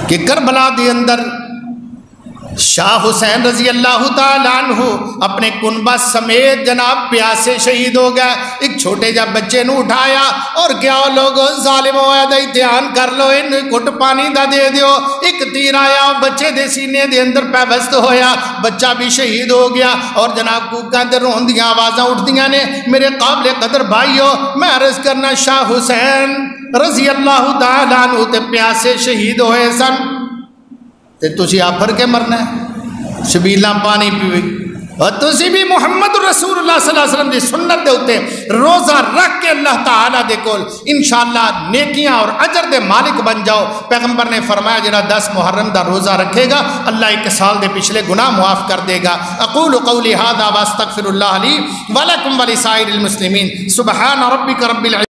کہ کربلا دے اندر شاہ حسین رضی اللہ تعالیٰ عنہ اپنے کنبہ سمیت جناب پیاسے شہید ہو گئے. ایک چھوٹے جا بچے نو اٹھایا اور کیا لوگوں ظالم ہویا دا دھیان کر لو, ان کٹ پانی دا دے دیو. ایک تیر آیا بچے دے سینے دے اندر پیوست ہویا, بچہ بھی شہید ہو گیا. اور جناب کوکاں دے روندیاں آوازاں اٹھدیاں نے. میرے قابل قدر بھائیو میں عرض کرنا شاہ حسین رضی اللہ تعالیٰ عنہ تے پیاسے شہید ہوئے سن تے تسی آپھر کے مرنا ہے, شبیلاں پانی پیوئی. اور تسی بھی محمد رسول اللہ صلی اللہ علیہ وسلم دی سنت دے ہوتے روزہ رکھ کے اللہ تعالیٰ دے کول انشاءاللہ نیکیاں اور اجر دے مالک بن جاؤ. پیغمبر نے فرمایا جنہا 10 محرم دا روزہ رکھے گا اللہ 1 سال دے پچھلے گناہ معاف کر دے گا. اقول قولی ھذا واستغفر اللہ لی ولکم ولسائر المسلمین. سبحان ربک رب العزت